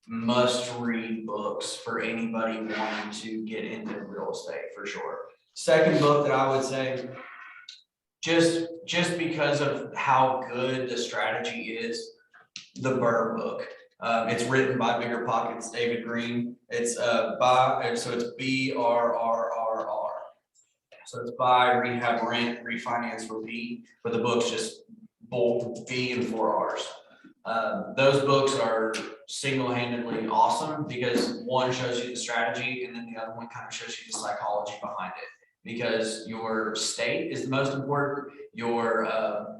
must-read books for anybody wanting to get into real estate, for sure. Second book that I would say, just because of how good the strategy is, the Burr book. It's written by Bigger Pockets, David Green. It's so it's BRRRR. So it's buy, rehab, rent, refinance, repeat, but the book's just both B and 4 R's. Those books are single-handedly awesome because one shows you the strategy and then the other one kind of shows you the psychology behind it. Because your state is the most important, your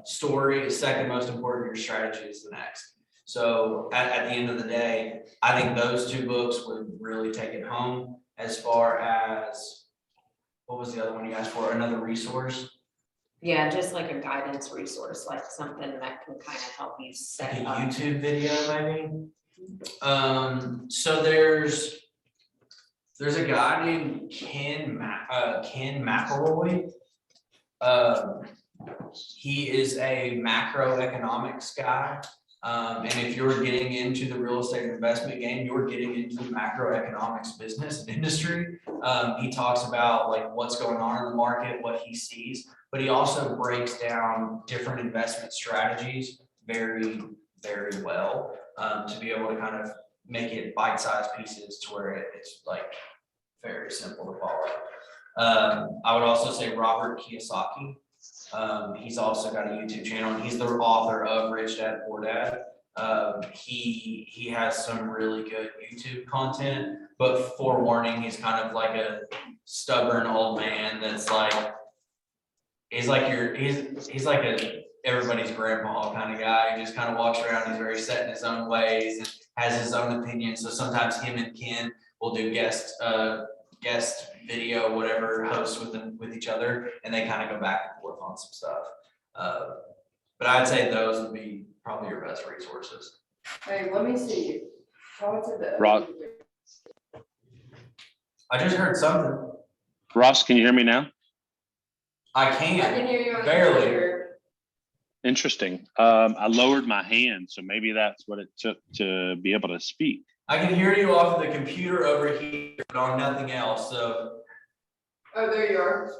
story is second most important, your strategy is the next. So at the end of the day, I think those 2 books would really take it home. As far as, what was the other one you asked for? Another resource? Yeah, just like a guidance resource, like something that can kind of help you Like set a up. YouTube video, maybe? So there's a guy named Ken McElroy. He is a macroeconomics guy. And if you're getting into the real estate investment game, you're getting into the macroeconomics business and industry. He talks about like what's going on in the market, what he sees, but he also breaks down different investment strategies very, very well, to be able to kind of make it bite-sized pieces to where it's like very simple to follow. I would also say Robert Kiyosaki. He's also got a YouTube channel, and he's the author of Rich Dad Poor Dad. He has some really good YouTube content, but forewarning, he's kind of like a stubborn old man that's like, he's like everybody's grandpa kind of guy. He just kind of walks around, he's very set in his own ways and has his own opinion. So sometimes him and Ken will do guest video, whatever, hosts with each other, and they kind of go back and forth on some stuff. But I'd say those would be probably your best resources. Hey, let me see. How is it? Ross. I just heard something. Ross, can you hear me now? I I can. can hear you on the Barely. computer. Interesting. I lowered my hand, so maybe that's what it took to be able to speak. I can hear you off of the computer over here, but on nothing else. So, Oh, there you are.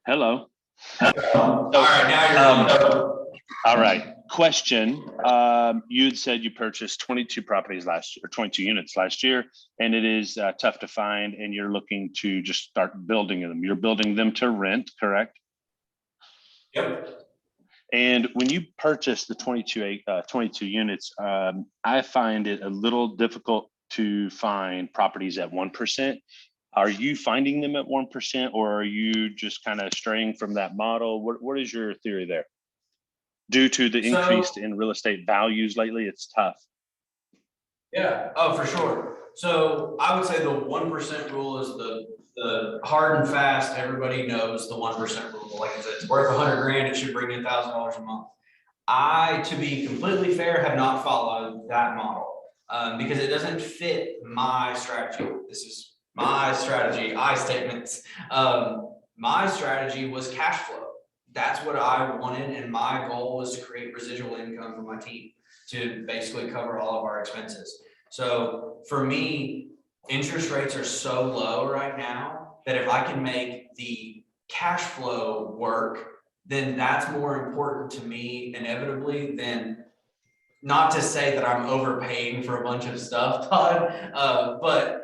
Hello. all right, now you're on. All right. Question. You had said you purchased 22 properties last year, or 22 units last year, and it is tough to find, and you're looking to just start building them. You're building them to rent, correct? Yep. And when you purchase the 22 units, I find it a little difficult to find properties at 1%. Are you finding them at 1%, or are you just kind of straying from that model? What is your theory there? Due to the increase in real estate values lately, it's tough. Yeah, oh, for sure. So I would say the 1% rule is the hard and fast, everybody knows the 1% rule. Like if it's worth 100 grand, it should bring you $1,000 a month. I, to be completely fair, have not followed that model because it doesn't fit my strategy. This is my strategy, I statements. My strategy was cash flow. That's what I wanted, and my goal was to create residual income for my team to basically cover all of our expenses. So for me, interest rates are so low right now that if I can make the cash flow work, then that's more important to me inevitably than, not to say that I'm overpaying for a bunch of stuff, Todd, but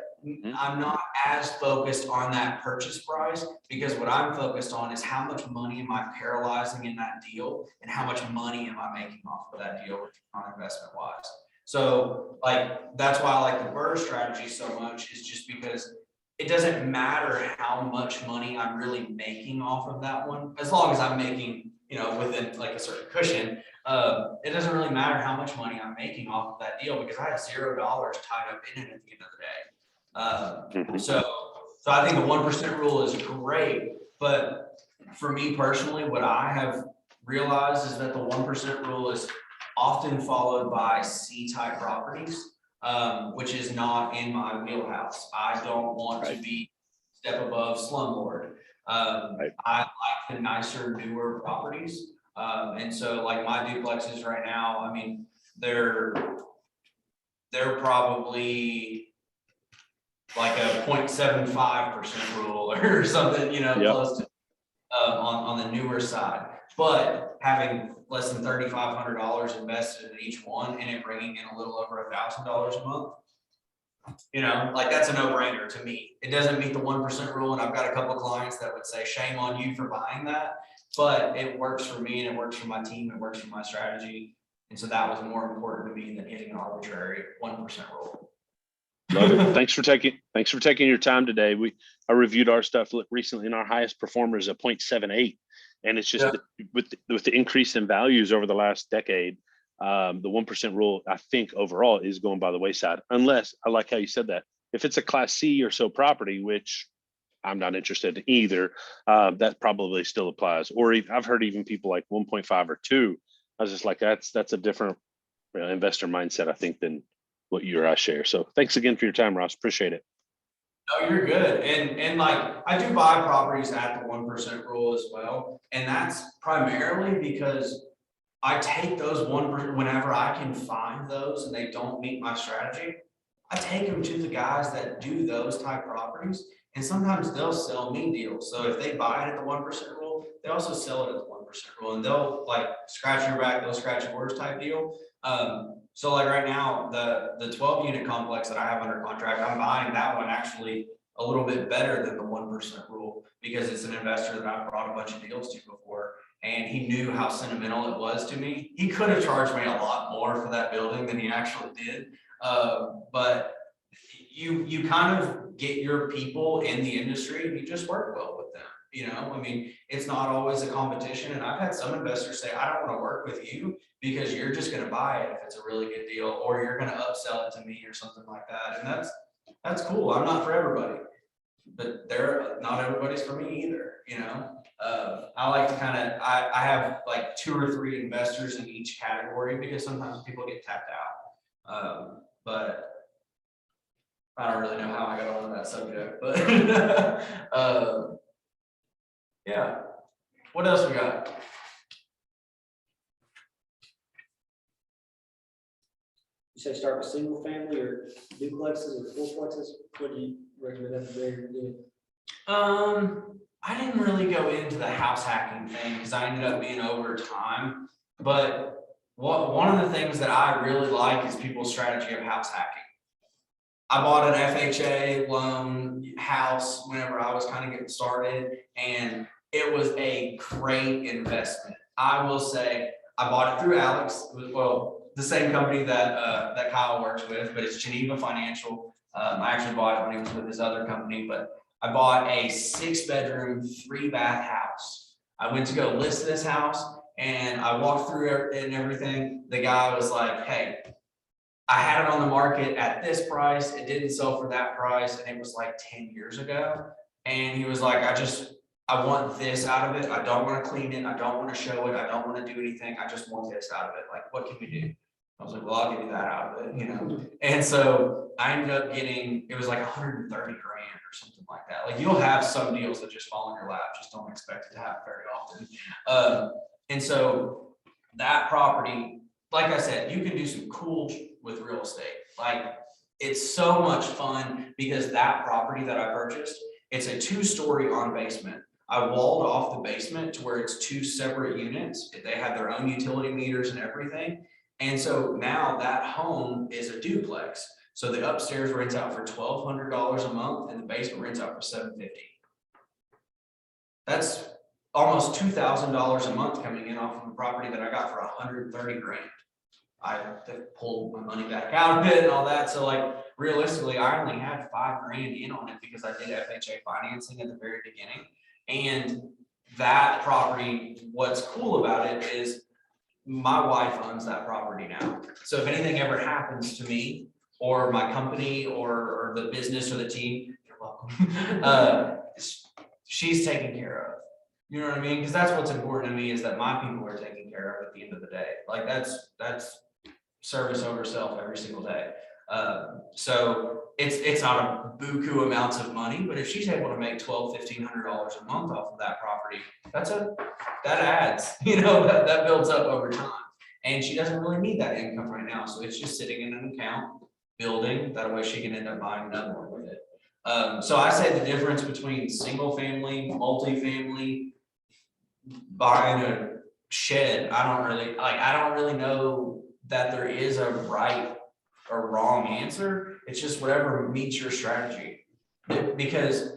I'm not as focused on that purchase price, because what I'm focused on is how much money am I paralyzing in that deal and how much money am I making off of that deal on investment wise. So like, that's why I like the Burr strategy so much, is just because it doesn't matter how much money I'm really making off of that one, as long as I'm making, within like a certain cushion. It doesn't really matter how much money I'm making off of that deal, because I have $0 tied up in it at the end of the day. So I think the 1% rule is great, but for me personally, what I have realized is that the 1% rule is often followed by C-type properties, which is not in my wheelhouse. I don't want to be step above slumlord. Right. I like the nicer, newer properties. And so like my duplexes right now, I mean, they're probably like a 0.75% rule or something, you know, Yep. close to on the newer side. But having less than $3,500 invested in each one and it bringing in a little over $1,000 a month, you know, like that's a no-brainer to me. It doesn't meet the 1% rule, and I've got a couple clients that would say shame on you for buying that, but it works for me and it works for my team, it works for my strategy. And so that was more important to me than hitting an arbitrary 1% rule. Love it. Thanks for taking your time today. I reviewed our stuff recently, and our highest performer is a 0.78. And it's just with the increase in values over the last decade, the 1% rule, I think overall is going by the wayside, unless, I like how you said that, if it's a class C or so property, which I'm not interested in either, that probably still applies. Or I've heard even people like 1.5 or 2. I was just like, that's a different investor mindset, I think, than what you or I share. So thanks again for your time, Ross. Appreciate it. No, you're good. And like, I do buy properties at the 1% rule as well. And that's primarily because I take those 1% whenever I can find those and they don't meet my strategy. I take them to the guys that do those type properties, and sometimes they'll sell me deals. So if they buy it at the 1% rule, they also sell it at the 1% rule, and they'll like scratch your back, they'll scratch yours type deal. So like right now, the 12 unit complex that I have under contract, I'm buying that one actually a little bit better than the 1% rule because it's an investor that I've brought a bunch of deals to before. And he knew how sentimental it was to me. He could have charged me a lot more for that building than he actually did. But you kind of get your people in the industry and you just work well with them. You know, I mean, it's not always a competition. And I've had some investors say, I don't want to work with you because you're just going to buy it if it's a really good deal, or you're going to upsell it to me or something like that. And that's cool. I'm not for everybody, but not everybody's for me either. You know, I like to I have like 2 or 3 investors in each category because sometimes people get tapped out. But I don't really know how I got onto that subject, but yeah. What else we got? You say start with single family or duplexes or fourplexes? What do you recommend at the very beginning? I didn't really go into the house hacking thing because I ended up being over time. But one of the things that I really like is people's strategy of house hacking. I bought an FHA loan house whenever I was kind of getting started, and it was a great investment. I will say I bought it through Alex. It was, well, the same company that Kyle works with, but it's Geneva Financial. I actually bought it when he was with his other company, but I bought a 6-bedroom, 3-bath house. I went to go list this house and I walked through it and everything. The guy was like, hey, I had it on the market at this price. It didn't sell for that price. And it was like 10 years ago. And he was like, I want this out of it. I don't want to clean it. I don't want to show it. I don't want to do anything. I just want this out of it. Like, what can we do? I was like, well, I'll give you that out of it, you know? And so I ended up getting, it was like 130 grand or something like that. Like, you'll have some deals that just fall in your lap. Just don't expect it to happen very often. And so that property, like I said, you can do some cool with real estate. Like, it's so much fun because that property that I purchased, it's a 2-story on basement. I walled off the basement to where it's 2 separate units. They have their own utility meters and everything. And so now that home is a duplex. So the upstairs rents out for $1,200 a month and the basement rents out for $750. That's almost $2,000 a month coming in off of a property that I got for 130 grand. I pulled my money back out of it and all that. So like realistically, I only had 5 grand in on it because I did FHA financing at the very beginning. And that property, what's cool about it is my wife owns that property now. So if anything ever happens to me or my company or the business or the team, you're welcome. She's taken care of. You know what I mean? Because that's what's important to me, is that my people are taken care of at the end of the day. Like that's service over self every single day. So it's not a buku amounts of money, but if she's able to make $1,200-1,500 a month off of that property, that adds, that builds up over time. And she doesn't really need that income right now, so it's just sitting in an account, building, that way she can end up buying another one with it. So I say the difference between single family, multifamily, buying a shed, I don't really know that there is a right or wrong answer. It's just whatever meets your strategy. Because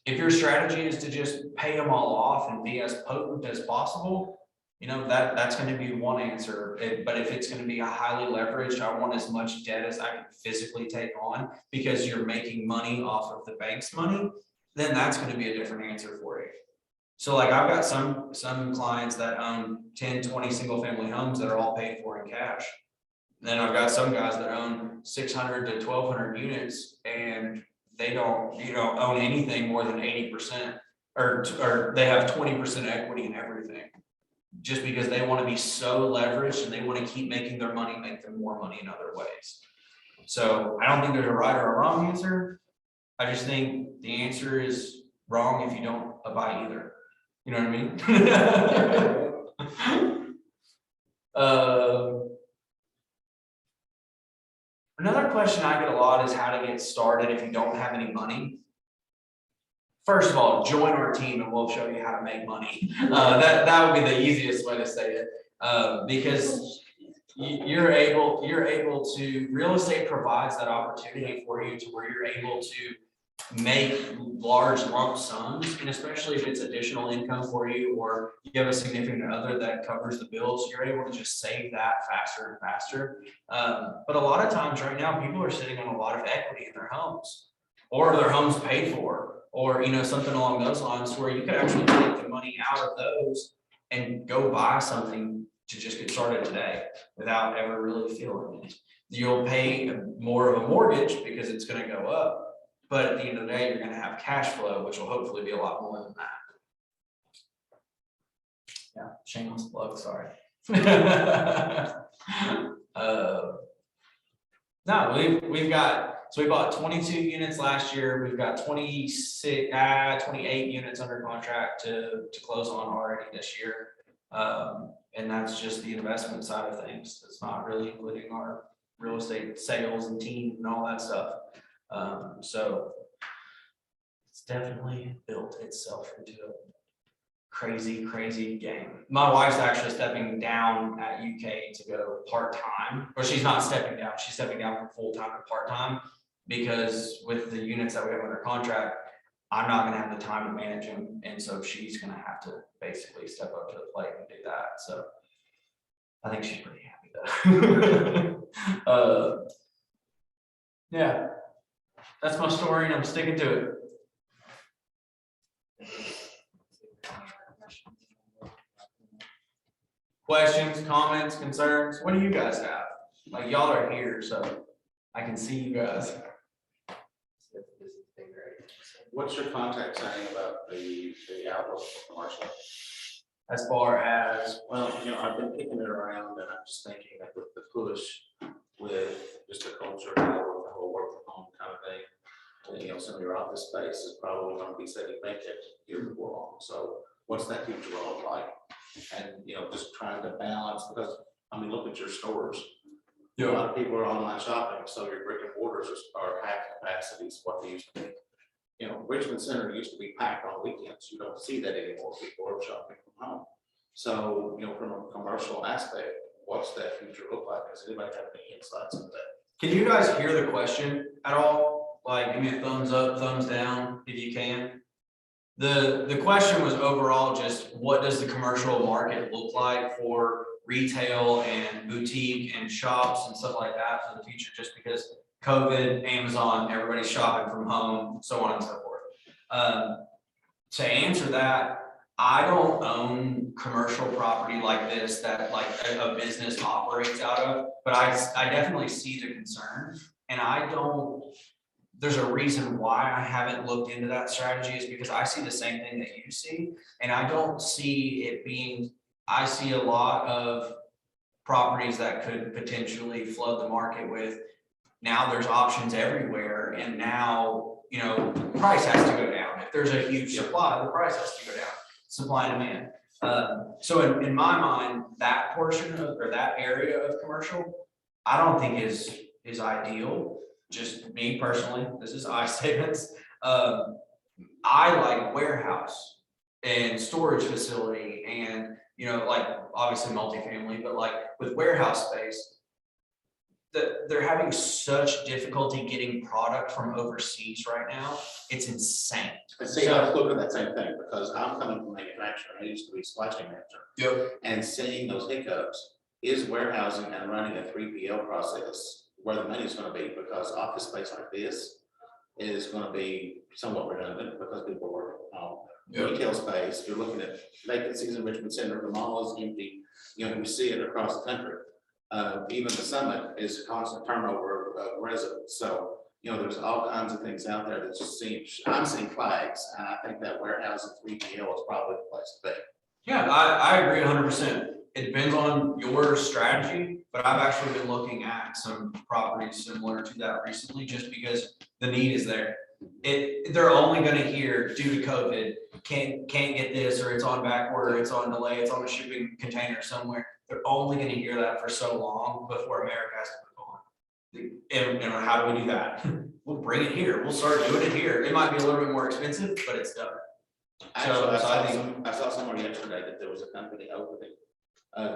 if your strategy is to just pay them all off and be as potent as possible, that's going to be one answer. But if it's going to be a highly leveraged, I want as much debt as I can physically take on because you're making money off of the bank's money, then that's going to be a different answer for you. So like I've got some clients that own 10, 20 single family homes that are all paid for in cash. Then I've got some guys that own 600 to 1,200 units and they don't, own anything more than 80% or they have 20% equity in everything. Just because they want to be so leveraged and they want to keep making their money, make them more money in other ways. So I don't think there's a right or a wrong answer. I just think the answer is wrong if you don't buy either. You know what I mean? Another question I get a lot is how to get started if you don't have any money. First of all, join our team and we'll show you how to make money. That would be the easiest way to say it, because you're able to, real estate provides that opportunity for you to where you're able to make large lump sums, and especially if it's additional income for you or you have a significant other that covers the bills, you're able to just save that faster and faster. But a lot of times right now, people are sitting on a lot of equity in their homes, or their homes paid for, or something along those lines, where you could actually take the money out of those and go buy something to just get started today without ever really feeling it. You'll pay more of a mortgage because it's going to go up, but at the end of the day, you're going to have cash flow, which will hopefully be a lot more than that. Yeah, shameless plug, sorry. No, we've got, so we bought 22 units last year. We've got 28 units under contract to close on already this year. And that's just the investment side of things. It's not really including our real estate sales and team and all that stuff. So it's definitely built itself into a crazy game. My wife's actually stepping down at UK to go part-time, or she's not stepping down, she's stepping down from full-time to part-time, because with the units that we have under contract, I'm not going to have the time to manage them, and so she's going to have to basically step up to the plate and do that. So I think she's pretty happy though. Yeah, that's my story and I'm sticking to it. Questions, comments, concerns? What do you guys have? Like, y'all are here, so I can see you guys. What's your contact saying about the outlook for commercial? As far as, Well, I've been kicking it around and I'm just thinking that with the push with just the culture now, with the whole work from home kind of thing, and, some of your office space is probably going to be setting vacant here before long. So what's that future going to look like? And, just trying to balance, because, look at your stores. A lot of people are online shopping, so your brick and mortars are half capacities what they used to be. Richmond Center used to be packed on weekends. You don't see that anymore. People are shopping from home. So, from a commercial aspect, what's that future look like? Does anybody have any insights into that? can you guys hear the question at all? Like, give me a thumbs up, thumbs down, if you can. The question was overall just, what does the commercial market look like for retail and boutique and shops and stuff like that for the future, just because COVID, Amazon, everybody's shopping from home, so on and so forth. To answer that, I don't own commercial property like this that like a business operates out of, but I definitely see the concern, and there's a reason why I haven't looked into that strategy, is because I see the same thing that you see, and I don't see it being, I see a lot of properties that could potentially flood the market with now there's options everywhere, and now, you know, price has to go down. If there's a huge supply, the price has to go down, supply and demand. So in my mind, that portion of, or that area of commercial, I don't think is ideal. Just me personally, this is I statements. I like warehouse and storage facility and, you know, like obviously multifamily, but like with warehouse space, they're having such difficulty getting product from overseas right now. It's insane. And see, I was looking at that same thing, because I'm coming from manufacturing, I used to be supply chain manager. Yep. And seeing those hiccups, is warehousing and running a 3PL process where the money is gonna be, because office space like this is gonna be somewhat redundant, because people work on Yep. retail space. You're looking at vacancies in Richmond Center, the mall is empty, you know, we see it across the country. Even the Summit is constant turnover of residents, so, you know, there's all kinds of things out there that just seem, I'm seeing flags, and I think that warehouse and 3PL is probably the place to be. Yeah, I agree 100%. It depends on your strategy, but I've actually been looking at some properties similar to that recently, just because the need is there. They're only gonna hear due to COVID, can't get this, or it's on back order, it's on delay, it's on a shipping container somewhere. They're only gonna hear that for so long before America has to move on. And how do we do that? We'll bring it here. We'll start doing it here. It might be a little bit more expensive, but it's done. Actually, So I saw somewhere yesterday that there was a company opening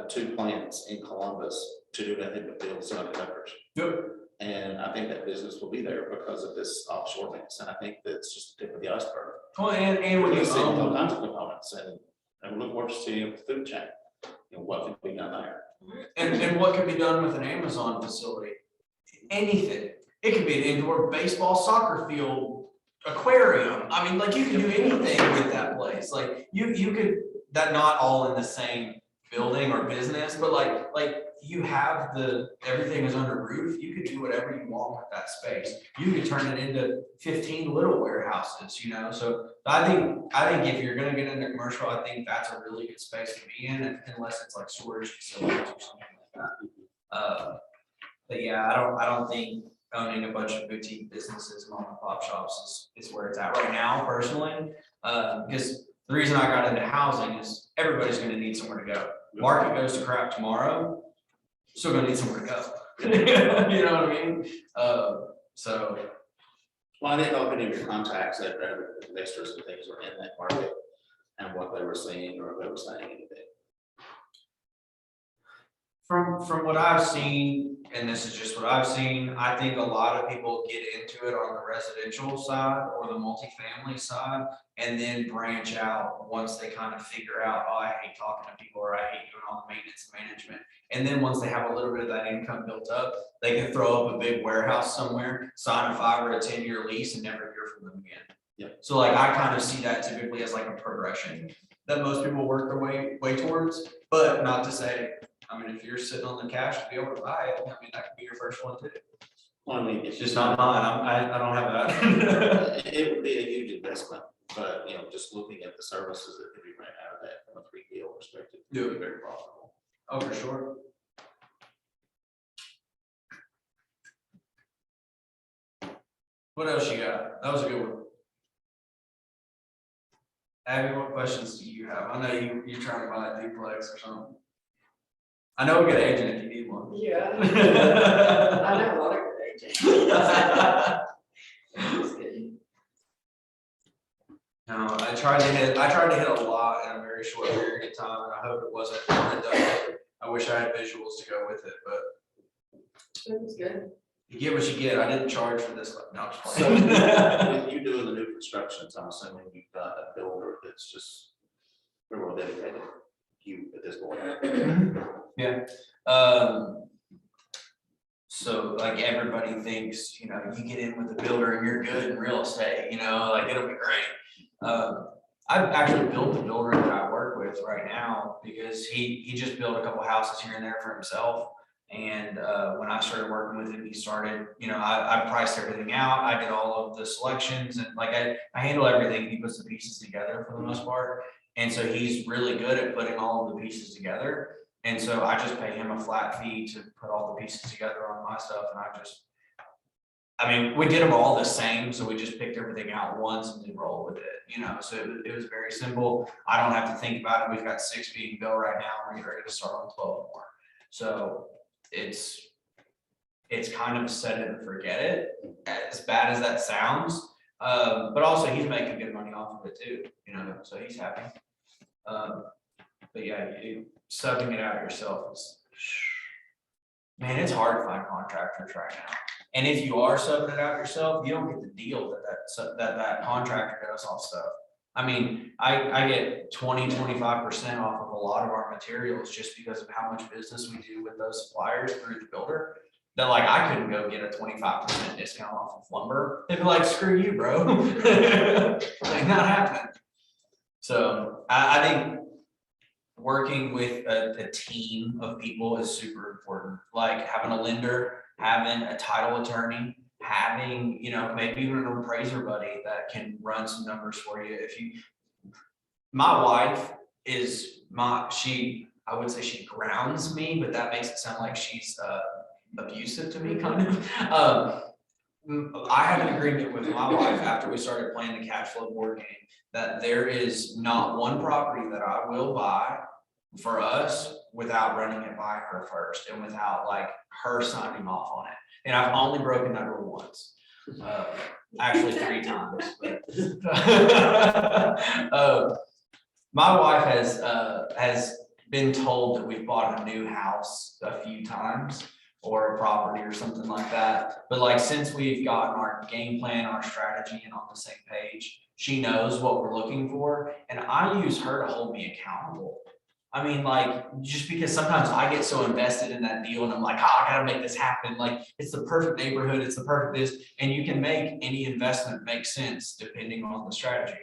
2 plants in Columbus to do nothing but build semiconductors. Yep. And I think that business will be there because of this offshore mix, and I think that's just the tip of the iceberg. Well, and when We're you seeing all own, kinds of components, and look forward to seeing the food chain, you know, what can be done there. and what can be done with an Amazon facility? Anything. It could be an indoor baseball, soccer field, aquarium. I mean, like, you can do anything with that place. Like, you could, that not all in the same building or business, but like you have everything is under roof. You could do whatever you want with that space. You could turn it into 15 little warehouses, you know? So I think if you're gonna get into commercial, I think that's a really good space to be in, unless it's like storage facilities or something like that. But yeah, I don't think owning a bunch of boutique businesses and mom and pop shops is where it's at right now, personally. Because the reason I got into housing is everybody's gonna need somewhere to go. Market goes to crap tomorrow, still gonna need somewhere to go. You know what I mean? So. Well, I didn't know if any of your contacts that investors and things were in that market and what they were seeing, or if they were saying anything. From what I've seen, and this is just what I've seen, I think a lot of people get into it on the residential side or the multifamily side, and then branch out once they kind of figure out, oh, I hate talking to people, or I hate doing all the maintenance and management. And then once they have a little bit of that income built up, they can throw up a big warehouse somewhere, sign a 5 or a 10-year lease, and never hear from them again. Yep. So like, I kind of see that typically as like a progression that most people work their way towards, but not to say, I mean, if you're sitting on the cash to be able to buy it, I mean, that could be your first one too. Well, I mean, It's just not mine. I don't have that. it would be a huge investment, but, you know, just looking at the services that could be ran out of that from a 3PL perspective, it would be very profitable. Oh, for sure. What else you got? That was a good one. Abby, what questions do you have? I know you're trying to buy a duplex or something. I know a good agent if you need one. Yeah. I know a lot of good agents. Just kidding. No, I tried to hit a lot in a very short period of time, and I hope it wasn't redundant. I wish I had visuals to go with it, but It was good. you get what you get. I didn't charge for this. No, I'm just So playing. with you doing the new constructions, I'm assuming you've got a builder that's just very well dedicated to you at this point. Yeah. So like, everybody thinks, you know, you get in with a builder and you're good in real estate, you know, like, it'll be great. I've actually built the builder that I work with right now, because he just built a couple houses here and there for himself. And when I started working with him, he started, you know, I priced everything out. I did all of the selections, and like, I handle everything. He puts the pieces together for the most part. And so he's really good at putting all of the pieces together. And so I just pay him a flat fee to put all the pieces together on my stuff, and I just I mean, we did them all the same, so we just picked everything out once and then roll with it, you know, so it was very simple. I don't have to think about it. We've got 6 being built right now. We're getting ready to start on 12 more. So it's kind of set it and forget it, as bad as that sounds. But also he's making good money off of it too, you know, so he's happy. But yeah, subbing it out yourself is, man, it's hard to find contractors right now. And if you are subbing it out yourself, you don't get the deal that contractor does all stuff. I mean, I get 20-25% off of a lot of our materials just because of how much business we do with those suppliers through the builder. That like I couldn't go get a 25% discount off of lumber. They'd be like, screw you, bro. Like not happening. So I think working with a team of people is super important. Like having a lender, having a title attorney, having, you know, maybe even an appraiser buddy that can run some numbers for you. My wife is I would say she grounds me, but that makes it sound like she's abusive to me, kind of. I have an agreement with my wife after we started playing the cash flow board game that there is not one property that I will buy for us without running it by her first and without like her signing off on it. And I've only broken that rule once, actually 3 times. My wife has been told that we've bought a new house a few times or a property or something like that. But like, since we've gotten our game plan, our strategy and on the same page, she knows what we're looking for. And I use her to hold me accountable. I mean, like, just because sometimes I get so invested in that deal and I'm like, oh, I gotta make this happen. Like, it's the perfect neighborhood, it's the perfect this, and you can make any investment make sense depending on the strategy.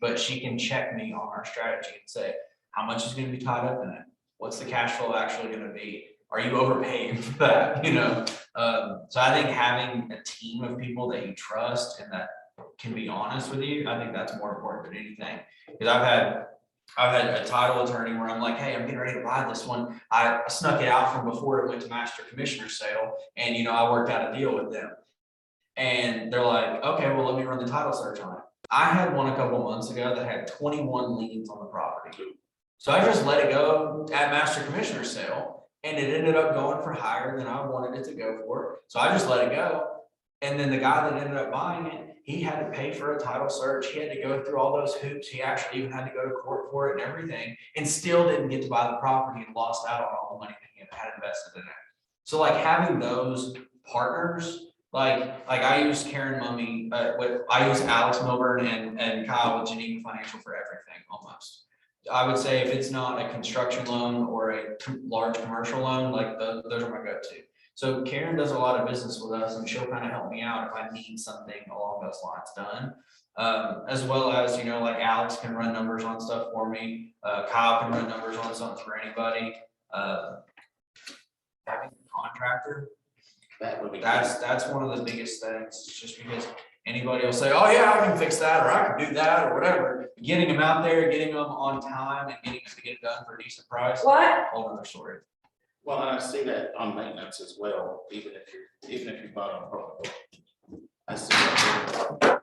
But she can check me on our strategy and say, how much is gonna be tied up in it? What's the cash flow actually gonna be? Are you overpaying for that? You know, so I think having a team of people that you trust and that can be honest with you, I think that's more important than anything. Because I've had a title attorney where I'm like, hey, I'm getting ready to buy this one. I snuck it out from before it went to master commissioner sale, and you know, I worked out a deal with them. And they're like, okay, well, let me run the title search on it. I had one a couple months ago that had 21 liens on the property. So I just let it go at master commissioner sale, and it ended up going for higher than I wanted it to go for. So I just let it go. And then the guy that ended up buying it, he had to pay for a title search. He had to go through all those hoops. He actually even had to go to court for it and everything, and still didn't get to buy the property and lost out on all the money that he had invested in it. So like having those partners, like I use Karen Mummy, I use Alex Milburn and Kyle with Geneva Financial for everything almost. I would say if it's not a construction loan or a large commercial loan, like those are my go-to. So Karen does a lot of business with us, and she'll kind of help me out if I need something along those lines done. As well as, you know, like Alex can run numbers on stuff for me. Kyle can run numbers on something for anybody. Having a contractor, That would be. that's one of the biggest things, just because anybody will say, oh yeah, I can fix that, or I can do that, or whatever. Getting them out there, getting them on time, and getting them to get it done for a decent price, What? whole other story. Well, and I see that on maintenance as well, even if you bought on profit. I see that.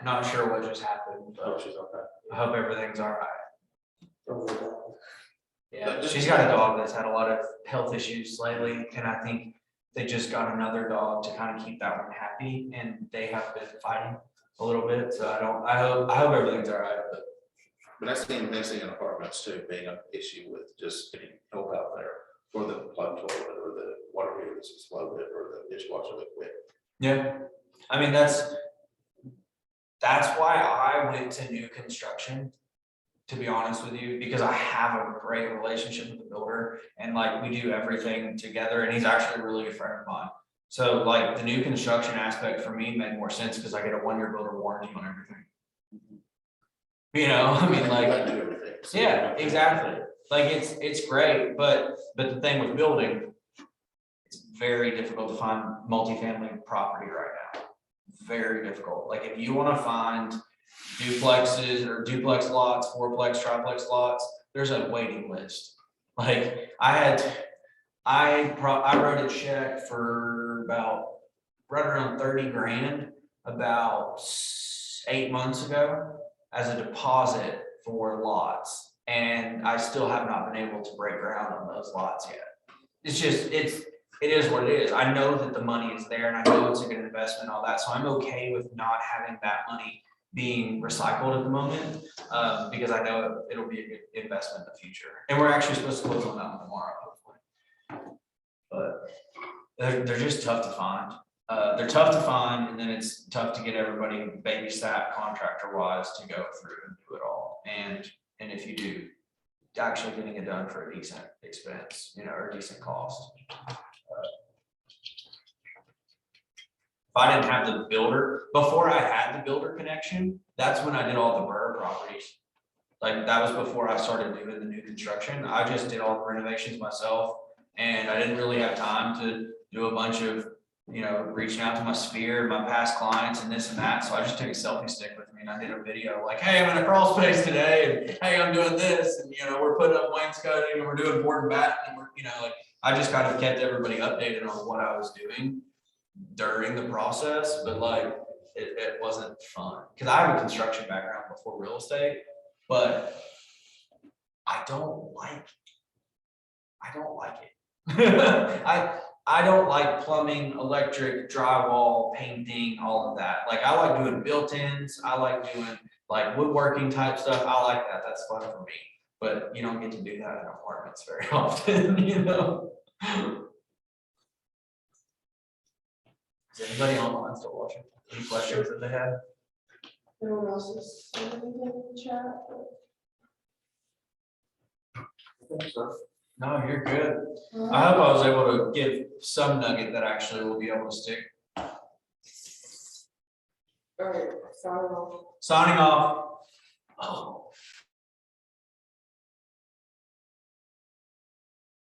Not sure what just happened, Oh, but she's okay. I hope everything's all right. Yeah, But just- she's got a dog that's had a lot of health issues lately, and I think they just got another dog to kind of keep that one happy, and they have been fighting a little bit, so I hope everything's all right, but. But I've seen in apartments too, being an issue with just getting help out there for the plug toilet or the water heater that's exploded or the dishwasher that quit. Yeah, I mean, that's why I went to new construction, to be honest with you, because I have a great relationship with the builder, and like we do everything together, and he's actually a really good friend of mine. So like the new construction aspect for me made more sense because I get a 1-year builder warranty on everything. You know, I mean, like, I do everything. So- yeah, exactly. Like it's great, but the thing with building, it's very difficult to find multifamily property right now. Very difficult. Like if you want to find duplexes or duplex lots, fourplex, triplex lots, there's a waiting list. Like I wrote a check for about right around 30 grand about 8 months ago as a deposit for lots. And I still have not been able to break ground on those lots yet. It's just, it is what it is. I know that the money is there and I know it's a good investment, all that. So I'm okay with not having that money being recycled at the moment, because I know it'll be a good investment in the future. And we're actually supposed to close on that one tomorrow, hopefully. But they're just tough to find. They're tough to find, and then it's tough to get everybody babysat contractor wise to go through and do it all. And if you do, actually getting it done for a decent expense, you know, or decent cost. If I didn't have the builder, before I had the builder connection, that's when I did all the Burr properties. Like that was before I started doing the new construction. I just did all the renovations myself, and I didn't really have time to do a bunch of, you know, reaching out to my sphere, my past clients and this and that. So I just took a selfie stick with me and I did a video like, hey, I'm in a crawl space today, and hey, I'm doing this, and you know, we're putting up wainscoting and we're doing board and batten, and we're, you know, like I just kind of kept everybody updated on what I was doing during the process, but like it wasn't fun because I have a construction background before real estate, but I don't like it. I don't like plumbing, electric, drywall, painting, all of that. Like I like doing built-ins, I like doing like woodworking type stuff. I like that. That's fun for me. But you don't get to do that in apartments very often, you know. Is anybody online still watching? Any questions that they have? No one else is saying anything in the chat? No, you're good. I hope I was able to give some nugget that actually will be able to stick. All right, sorry. Signing off. Oh.